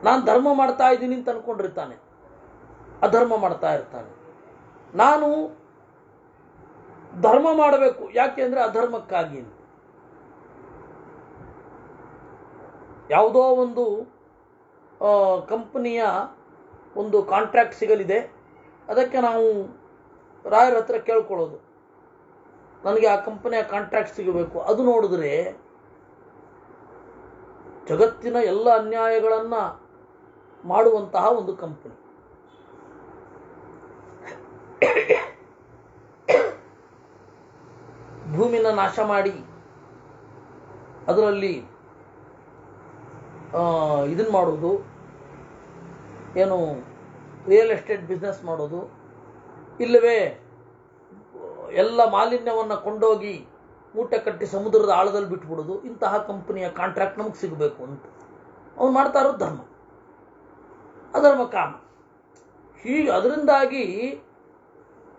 ನಾನು ಧರ್ಮ ಮಾಡ್ತಾ ಇದ್ದೀನಿ ಅಂತ ಅನ್ಕೊಂಡಿರ್ತಾನೆ, ಅಧರ್ಮ ಮಾಡ್ತಾ ಇರ್ತಾನೆ. ನಾನು ಧರ್ಮ ಮಾಡಬೇಕು ಯಾಕೆ ಅಂದ್ರೆ ಅಧರ್ಮಕ್ಕಾಗಿ. ಯಾವುದೋ ಒಂದು ಕಂಪನಿಯ ಒಂದು ಕಾಂಟ್ರಾಕ್ಟ್ ಸಿಗಲಿದೆ, ಅದಕ್ಕೆ ನಾವು ರಾಯರ ಹತ್ರ ಕೇಳ್ಕೊಳ್ಳೋದು, ನನಗೆ ಆ ಕಂಪನಿಯ ಕಾಂಟ್ರಾಕ್ಟ್ ಸಿಗಬೇಕು. ಅದು ನೋಡಿದ್ರೆ ಜಗತ್ತಿನ ಎಲ್ಲ ಅನ್ಯಾಯಗಳನ್ನ ಮಾಡುವಂತಹ ಒಂದು ಕಂಪನಿ. ಭೂಮಿನ ನಾಶ ಮಾಡಿ ಅದರಲ್ಲಿ ಇದನ್ನ ಮಾಡೋದು, ಏನು ರಿಯಲ್ ಎಸ್ಟೇಟ್ ಬಿಸ್ನೆಸ್ ಮಾಡೋದು, ಇಲ್ಲವೇ ಎಲ್ಲ ಮಾಲಿನ್ಯವನ್ನು ಕೊಂಡೋಗಿ ಮೂಟೆ ಕಟ್ಟಿ ಸಮುದ್ರದ ಆಳದಲ್ಲಿ ಬಿಟ್ಬಿಡೋದು. ಇಂತಹ ಕಂಪನಿಯ ಕಾಂಟ್ರಾಕ್ಟ್ ನಮಗೆ ಸಿಗಬೇಕು ಅಂತ ಅವ್ನು ಮಾಡ್ತಾ ಇರೋದು ಧರ್ಮ, ಅಧರ್ಮ ಕಾಮ. ಹೀಗೆ ಅದರಿಂದಾಗಿ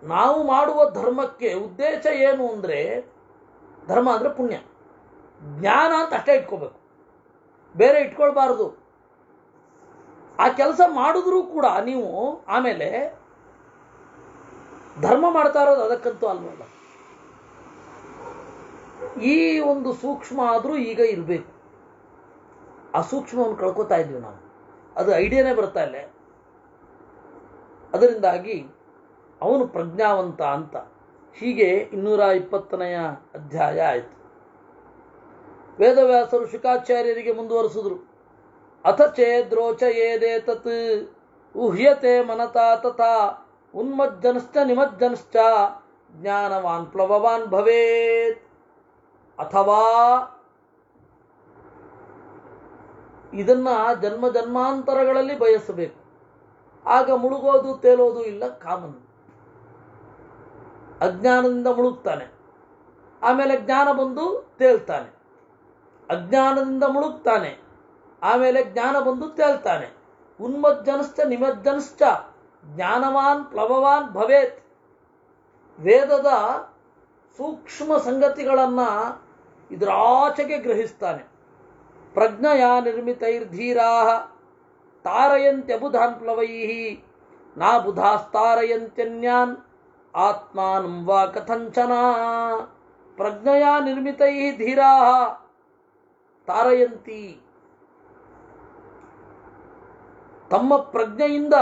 ನಾವು ಮಾಡುವ ಧರ್ಮಕ್ಕೆ ಉದ್ದೇಶ ಏನು ಅಂದ್ರೆ, ಧರ್ಮ ಅಂದ್ರೆ ಪುಣ್ಯ, ಜ್ಞಾನ ಅಂತ ಅಷ್ಟೇ ಇಟ್ಕೋಬೇಕು, ಬೇರೆ ಇಟ್ಕೊಳ್ಬಾರದು. ಆ ಕೆಲಸ ಮಾಡಿದ್ರೂ ಕೂಡ ನೀವು ಆಮೇಲೆ ಧರ್ಮ ಮಾಡ್ತಾ ಇರೋದು ಅದಕ್ಕಂತೂ ಅಲ್ವಲ್ಲ. ಈ ಒಂದು ಸೂಕ್ಷ್ಮ ಆದ್ರೂ ಈಗ ಇರಬೇಕು. ಆ ಸೂಕ್ಷ್ಮವನ್ನು ಕಳ್ಕೊತಾ ಇದ್ವಿ ನಾವು, ಅದು ಐಡಿಯಾನೇ ಬರ್ತಾ ಇಲ್ಲ. ಅದರಿಂದಾಗಿ ಅವನು ಪ್ರಜ್ಞಾವಂತ ಅಂತ. ಹೀಗೆ 220ನೇ ಅಧ್ಯಾಯ ಆಯಿತು. ವೇದವ್ಯಾಸರು ಶುಕಾಚಾರ್ಯರಿಗೆ ಮುಂದುವರಿಸಿದ್ರು. ಅಥ ಚೇದ್ರೋಚಯೇದೇತತ್ ಉಹ್ಯತೆ ಮನತಾ ತಥಾ ಉನ್ಮಜ್ಜನಶ್ಚ ನಿಮಜ್ಜನಶ್ಚ ಜ್ಞಾನವಾನ್ ಪ್ಲವವಾನ್ ಭವೇತ್. ಅಥವಾ ಇದನ್ನ ಜನ್ಮ ಜನ್ಮಾಂತರಗಳಲ್ಲಿ ಬಯಸಬೇಕು. ಆಗ ಮುಳುಗೋದು ತೇಲೋದು ಇಲ್ಲ, ಕಾಮನ್. ಅಜ್ಞಾನದಿಂದ ಮುಳುಗ್ತಾನೆ, ಆಮೇಲೆ ಜ್ಞಾನ ಬಂದು ತೇಲ್ತಾನೆ. ಅಜ್ಞಾನದಿಂದ ಮುಳುಗ್ತಾನೆ, ಆಮೇಲೆ ಜ್ಞಾನ ಬಂದು ತೇಲ್ತಾನೆ. ಉನ್ಮಜ್ಜನಶ್ಚ ನಿಮಜ್ಜನಶ್ಚ ಜ್ಞಾನವಾನ್ ಪ್ಲವವಾನ್ ಭವೇತ್. ವೇದದ ಸೂಕ್ಷ್ಮ ಸಂಗತಿಗಳನ್ನ ಇದರಾಚೆಗೆ ಗ್ರಹಿಸ್ತಾನೆ. ಪ್ರಜ್ಞೆಯ ನಿರ್ಮಿತೈರ್ಧೀರಾ ತಾರಯಂತ್ಯಬುಧಾನ್ ಪ್ಲವೈಃ ನಾ ಬುಧಾಸ್ತಾರಯಂತ್ಯನ್ಯಾನ್ ಆತ್ಮಾನಂ ವಾ ಕಥಂಚನ ಪ್ರಜ್ಞಯಾ ನಿರ್ಮಿತೈಃ ಧೀರಾಃ ತಾರಯಂತಿ ತಮ್ಮ ಪ್ರಜ್ಞೆಯಿಂದ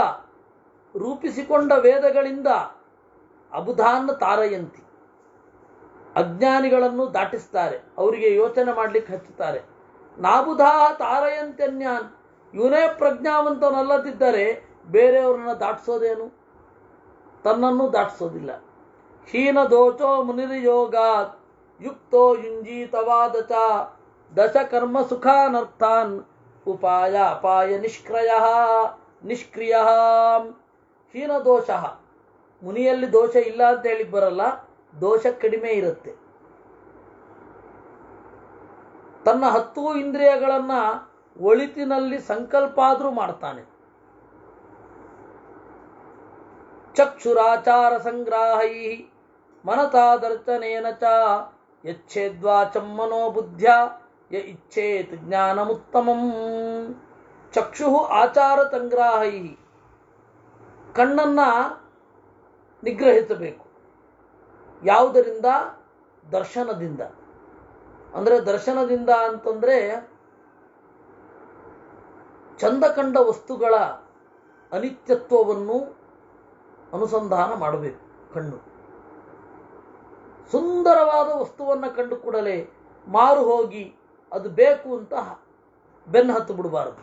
ರೂಪಿಸಿಕೊಂಡ ವೇದಗಳಿಂದ ಅಬುಧಾನ್ ತಾರಯಂತಿ ಅಜ್ಞಾನಿಗಳನ್ನು ದಾಟಿಸ್ತಾರೆ, ಅವರಿಗೆ ಯೋಚನೆ ಮಾಡಲಿಕ್ಕೆ ಹಚ್ಚುತ್ತಾರೆ. ನಾಬುಧಾ ತಾರಯಂತ್ಯನ್ಯಾನ್ ಇವನೇ ಪ್ರಜ್ಞಾವಂತನಲ್ಲದಿದ್ದರೆ ಬೇರೆಯವ್ರನ್ನ ದಾಟಿಸೋದೇನು, ತನ್ನನ್ನು ದಾಟಿಸೋದಿಲ್ಲ. ಹೀನ ದೋಷೋ ಮುನಿರ್ಯೋಗಾತ್ ಯುಕ್ತೋ ಯುಂಜೀತವಾದಚ ದಶ ಕರ್ಮ ಸುಖಾನರ್ಥಾನ್ ಉಪಾಯ ಅಪಾಯ ನಿಷ್ಕ್ರಿಯ ಹೀನ ದೋಷ ಮುನಿಯಲ್ಲಿ ದೋಷ ಇಲ್ಲ ಅಂತ ಹೇಳಿ ಬರಲ್ಲ, ದೋಷ ಕಡಿಮೆ ಇರುತ್ತೆ. ತನ್ನ 10 ಇಂದ್ರಿಯಗಳನ್ನ ಒಳಿತಿನಲ್ಲಿ ಸಂಕಲ್ಪ ಆದ್ರೂ ಮಾಡ್ತಾನೆ. ಚಕ್ಷುರಾಚಾರ ಸಂಗ್ರಾಹೈ ಮನತಾದರ್ಶನೇನ ಚ ಯಚ್ಛೇದ್ವಾಚಂ ಮನೋಬುದ್ಧ್ಯ ಯ ಇಚ್ಛೇತ್ ಜ್ಞಾನಮುತ್ತಮಂ. ಚಕ್ಷು ಆಚಾರ ಸಂಗ್ರಾಹೈ ಕಣ್ಣನ್ನ ನಿಗ್ರಹಿಸಬೇಕು. ಯಾವುದರಿಂದ? ದರ್ಶನದಿಂದ. ಅಂದರೆ ದರ್ಶನದಿಂದ ಅಂತಂದ್ರೆ ಚಂದ ಕಂಡ ವಸ್ತುಗಳ ಅನಿತ್ಯತ್ವವನ್ನು ಅನುಸಂಧಾನ ಮಾಡಬೇಕು. ಕಣ್ಣು ಸುಂದರವಾದ ವಸ್ತುವನ್ನು ಕಂಡು ಕೂಡಲೇ ಮಾರು ಹೋಗಿ ಅದು ಬೇಕು ಅಂತ ಬೆನ್ನು ಹತ್ತು ಬಿಡಬಾರದು.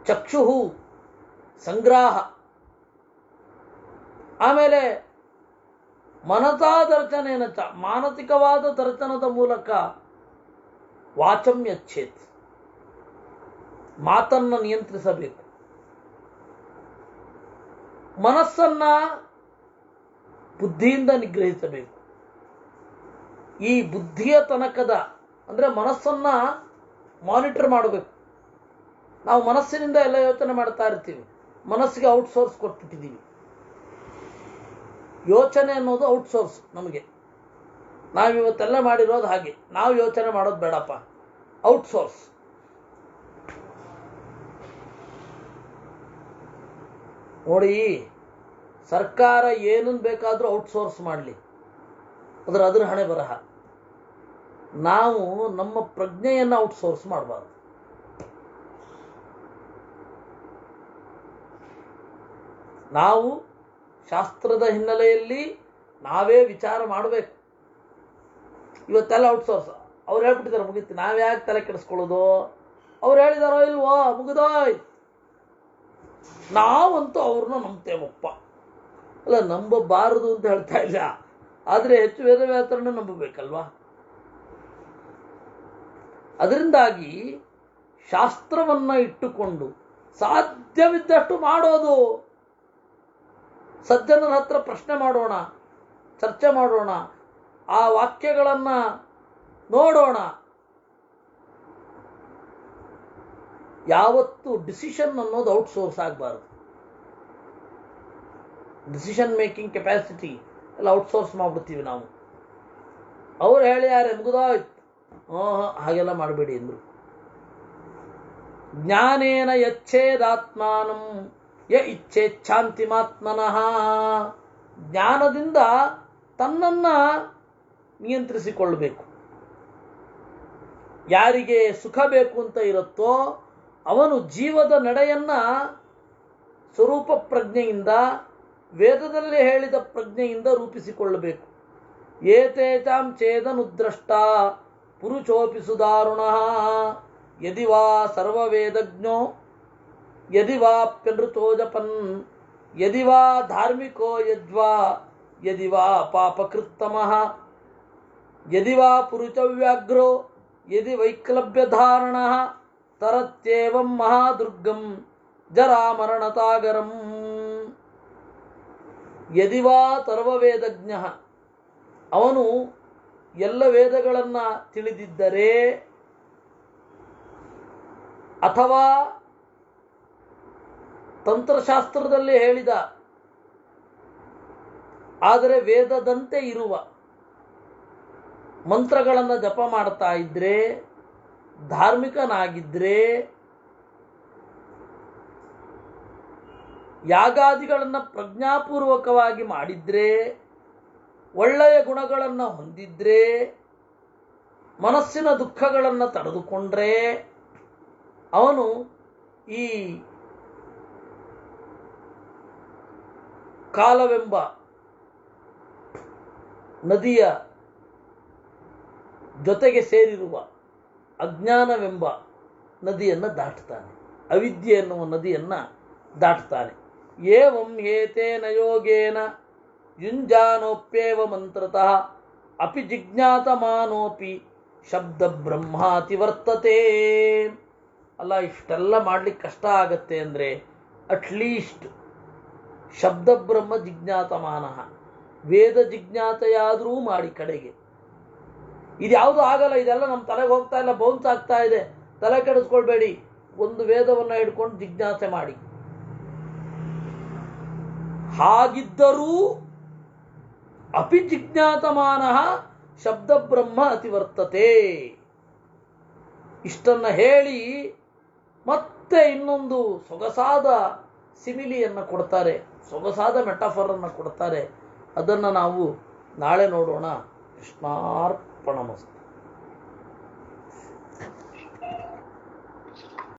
ಚಕ್ಷುಹು ಸಂಗ್ರಾಹ. ಆಮೇಲೆ ಮನಸಾ ದರ್ಶನೇನ ಚ ಮಾನಸಿಕವಾದ ದರ್ಶನದ ಮೂಲಕ ವಾಚಂ ಯಚ್ಛೇತ್ ಮಾತನ್ನು ನಿಯಂತ್ರಿಸಬೇಕು. ಮನಸ್ಸನ್ನ ಬುದ್ಧಿಯಿಂದ ನಿಗ್ರಹಿಸಬೇಕು. ಈ ಬುದ್ಧಿಯ ತನಕದ ಅಂದ್ರೆ ಮನಸ್ಸನ್ನ ಮಾನಿಟರ್ ಮಾಡಬೇಕು. ನಾವು ಮನಸ್ಸಿನಿಂದ ಎಲ್ಲ ಯೋಚನೆ ಮಾಡ್ತಾ ಇರ್ತೀವಿ, ಮನಸ್ಸಿಗೆ ಔಟ್ಸೋರ್ಸ್ ಕೊಟ್ಬಿಟ್ಟಿದ್ದೀವಿ. ಯೋಚನೆ ಅನ್ನೋದು ಔಟ್ಸೋರ್ಸ್ ನಮಗೆ. ನಾವಿವತ್ತೆಲ್ಲ ಮಾಡಿರೋದು ಹಾಗೆ. ನಾವು ಯೋಚನೆ ಮಾಡೋದು ಬೇಡಪ್ಪ, ಔಟ್ಸೋರ್ಸ್. ನೋಡಿ, ಸರ್ಕಾರ ಏನನ್ನು ಬೇಕಾದರೂ ಔಟ್ಸೋರ್ಸ್ ಮಾಡಲಿ, ಅದರ ಹಣೆ ಬರಹ. ನಾವು ನಮ್ಮ ಪ್ರಜ್ಞೆಯನ್ನು ಔಟ್ಸೋರ್ಸ್ ಮಾಡಬಾರ್ದು. ನಾವು ಶಾಸ್ತ್ರದ ಹಿನ್ನೆಲೆಯಲ್ಲಿ ನಾವೇ ವಿಚಾರ ಮಾಡಬೇಕು. ಇವತ್ತೆಲ್ಲ ಔಟ್ಸೋರ್ಸ್. ಅವ್ರು ಹೇಳ್ಬಿಟ್ಟಿದ್ದಾರೆ, ಮುಗಿತು, ನಾವ್ಯಾಕೆ ತಲೆ ಕೆಡಿಸ್ಕೊಳ್ಳೋದು? ಅವ್ರು ಹೇಳಿದಾರೋ ಇಲ್ವೋ, ಮುಗಿದೋಯ್. ನಾವಂತೂ ಅವ್ರನ್ನ ನಂಬ್ತೇವಪ್ಪ. ಅಲ್ಲ, ನಂಬಬಾರದು ಅಂತ ಹೇಳ್ತಾ ಇಲ್ಲ, ಆದರೆ ಹೆಚ್ಚು ವೇದವ್ಯಾಸರನ್ನ ನಂಬಬೇಕಲ್ವಾ? ಅದರಿಂದಾಗಿ ಶಾಸ್ತ್ರವನ್ನ ಇಟ್ಟುಕೊಂಡು ಸಾಧ್ಯವಿದ್ದಷ್ಟು ಮಾಡೋದು. ಸಜ್ಜನರ ಹತ್ರ ಪ್ರಶ್ನೆ ಮಾಡೋಣ, ಚರ್ಚೆ ಮಾಡೋಣ, ಆ ವಾಕ್ಯಗಳನ್ನ ನೋಡೋಣ. ಯಾವತ್ತು ಡಿಸಿಷನ್ ಅನ್ನೋದು ಔಟ್ಸೋರ್ಸ್ ಆಗಬಾರದು. ಡಿಸಿಷನ್ ಮೇಕಿಂಗ್ ಕೆಪಾಸಿಟಿ ಎಲ್ಲ ಔಟ್ಸೋರ್ಸ್ ಮಾಡ್ಬಿಡ್ತೀವಿ ನಾವು. ಅವ್ರು ಹೇಳ್ಯಾರೆ, ಮುಗಿದೋಯ್ತು. ಹಾಗೆಲ್ಲ ಮಾಡಬೇಡಿ ಎಂದ್ರು. ಜ್ಞಾನೇನ ಯಚ್ಛೇದಾತ್ಮಾನಂ ಯ ಇಚ್ಛೇಚ್ಛಾಂತಿಮಾತ್ಮನಃ. ಜ್ಞಾನದಿಂದ ತನ್ನನ್ನ ನಿಯಂತ್ರಿಸಿಕೊಳ್ಳಬೇಕು. ಯಾರಿಗೆ ಸುಖ ಬೇಕು ಅಂತ ಇರುತ್ತೋ ಅವನು ಜೀವದ ನಡೆಯನ್ನ ಸ್ವರೂಪ ಪ್ರಜ್ಞೆಯಿಂದ, ವೇದದಲ್ಲಿ ಹೇಳಿದ ಪ್ರಜ್ಞೆಯಿಂದ ರೂಪಿಸಿಕೊಳ್ಳಬೇಕು. ಏತೇಷಾಂ ಛೇದನುದ್ರಷ್ಟ ಪುರುಷೋಪಿ ಸುದಾರುಣಃ ಯದಿ ವಾ ಸರ್ವವೇದಜ್ಞೋ ಯದಿ ವಾಪ್ಯನೃತೋ ಜಪನ್ ಯದಿ ವಾ ಧಾರ್ಮಿಕೋ ಯದ್ವಾ ಯದಿ ವಾ ಪಾಪಕೃತ್ತಮಃ ಯದಿ ವಾ ಪುರುಷವ್ಯಾಘ್ರೋ ಯದಿ ವೈಕ್ಲಭ್ಯಧಾರಣಃ ತರತ್ಯೇವಂ ಮಹಾದುರ್ಗಂ ಜರಾಮರಣತಾಗರಂ. ಯದಿ ವಾ ಸರ್ವವೇದಜ್ಞ, ಅವನು ಎಲ್ಲ ವೇದಗಳನ್ನ ತಿಳಿದಿದ್ದರೆ, ಅಥವಾ ತಂತ್ರಶಾಸ್ತ್ರದಲ್ಲಿ ಹೇಳಿದ ಆದರೆ ವೇದದಂತೆ ಇರುವ ಮಂತ್ರಗಳನ್ನು ಜಪ ಮಾಡ್ತಾ ಇದ್ರೆ, ಧಾರ್ಮಿಕನಾಗಿದ್ರೆ, ಯಾಗಾದಿಗಳನ್ನು ಪ್ರಜ್ಞಾಪೂರ್ವಕವಾಗಿ ಮಾಡಿದ್ರೆ, ಒಳ್ಳೆಯ ಗುಣಗಳನ್ನು ಹೊಂದಿದ್ರೆ, ಮನಸ್ಸಿನ ದುಃಖಗಳನ್ನು ತಡೆದುಕೊಂಡ್ರೆ ಅವನು ಈ ಕಾಲವೆಂಬ ನದಿಯ ಜೊತೆಗೆ ಸೇರಿರುವ ಅಜ್ಞಾನವೆಂಬ ನದಿಯನ್ನು ದಾಟ್ತಾನೆ, ಅವಿದ್ಯೆ ಎನ್ನುವ ನದಿಯನ್ನು ದಾಟ್ತಾನೆ. ಏವಂ ಏತೇನ ಯೋಗೇನ ಯುಂಜಾನೋಪ್ಯೇವ ಮಂತ್ರತಃ ಅಪಿ ಜಿಜ್ಞಾತಮಾನೋಪಿ ಶಬ್ದ ಬ್ರಹ್ಮಾತಿ ವರ್ತತೆ. ಅಲ್ಲ, ಇಷ್ಟೆಲ್ಲ ಮಾಡ್ಲಿಕ್ಕೆ ಕಷ್ಟ ಆಗತ್ತೆ ಅಂದರೆ ಅಟ್ಲೀಸ್ಟ್ ಶಬ್ದ ಬ್ರಹ್ಮ ಜಿಜ್ಞಾತಮಾನ, ವೇದ ಜಿಜ್ಞಾತೆಯಾದರೂ ಮಾಡಿ ಕಡೆಗೆ. ಇದ್ಯಾವುದು ಆಗಲ್ಲ, ಇದೆಲ್ಲ ನಮ್ಮ ತಲೆಗೆ ಹೋಗ್ತಾ ಇಲ್ಲ, ಬೌನ್ಸ್ ಆಗ್ತಾ ಇದೆ, ತಲೆ ಕೆಡಿಸ್ಕೊಳ್ಬೇಡಿ. ಒಂದು ವೇದವನ್ನು ಹಿಡ್ಕೊಂಡು ಜಿಜ್ಞಾಸೆ ಮಾಡಿ. ಹಾಗಿದ್ದರೂ ಅಪಿ ಜಿಜ್ಞಾತಮಾನ ಶಬ್ದ ಬ್ರಹ್ಮ ಅತಿವರ್ತತೆ. ಇಷ್ಟನ್ನ ಹೇಳಿ ಮತ್ತೆ ಇನ್ನೊಂದು ಸೊಗಸಾದ ಸಿಮಿಲಿಯನ್ನು ಕೊಡ್ತಾರೆ, ಸೊಗಸಾದ ಮೆಟಾಫರನ್ನು ಕೊಡ್ತಾರೆ. ಅದನ್ನು ನಾವು ನಾಳೆ ನೋಡೋಣ. ಕೃಷ್ಣಾರ್ಪಣಮಸ್ತು.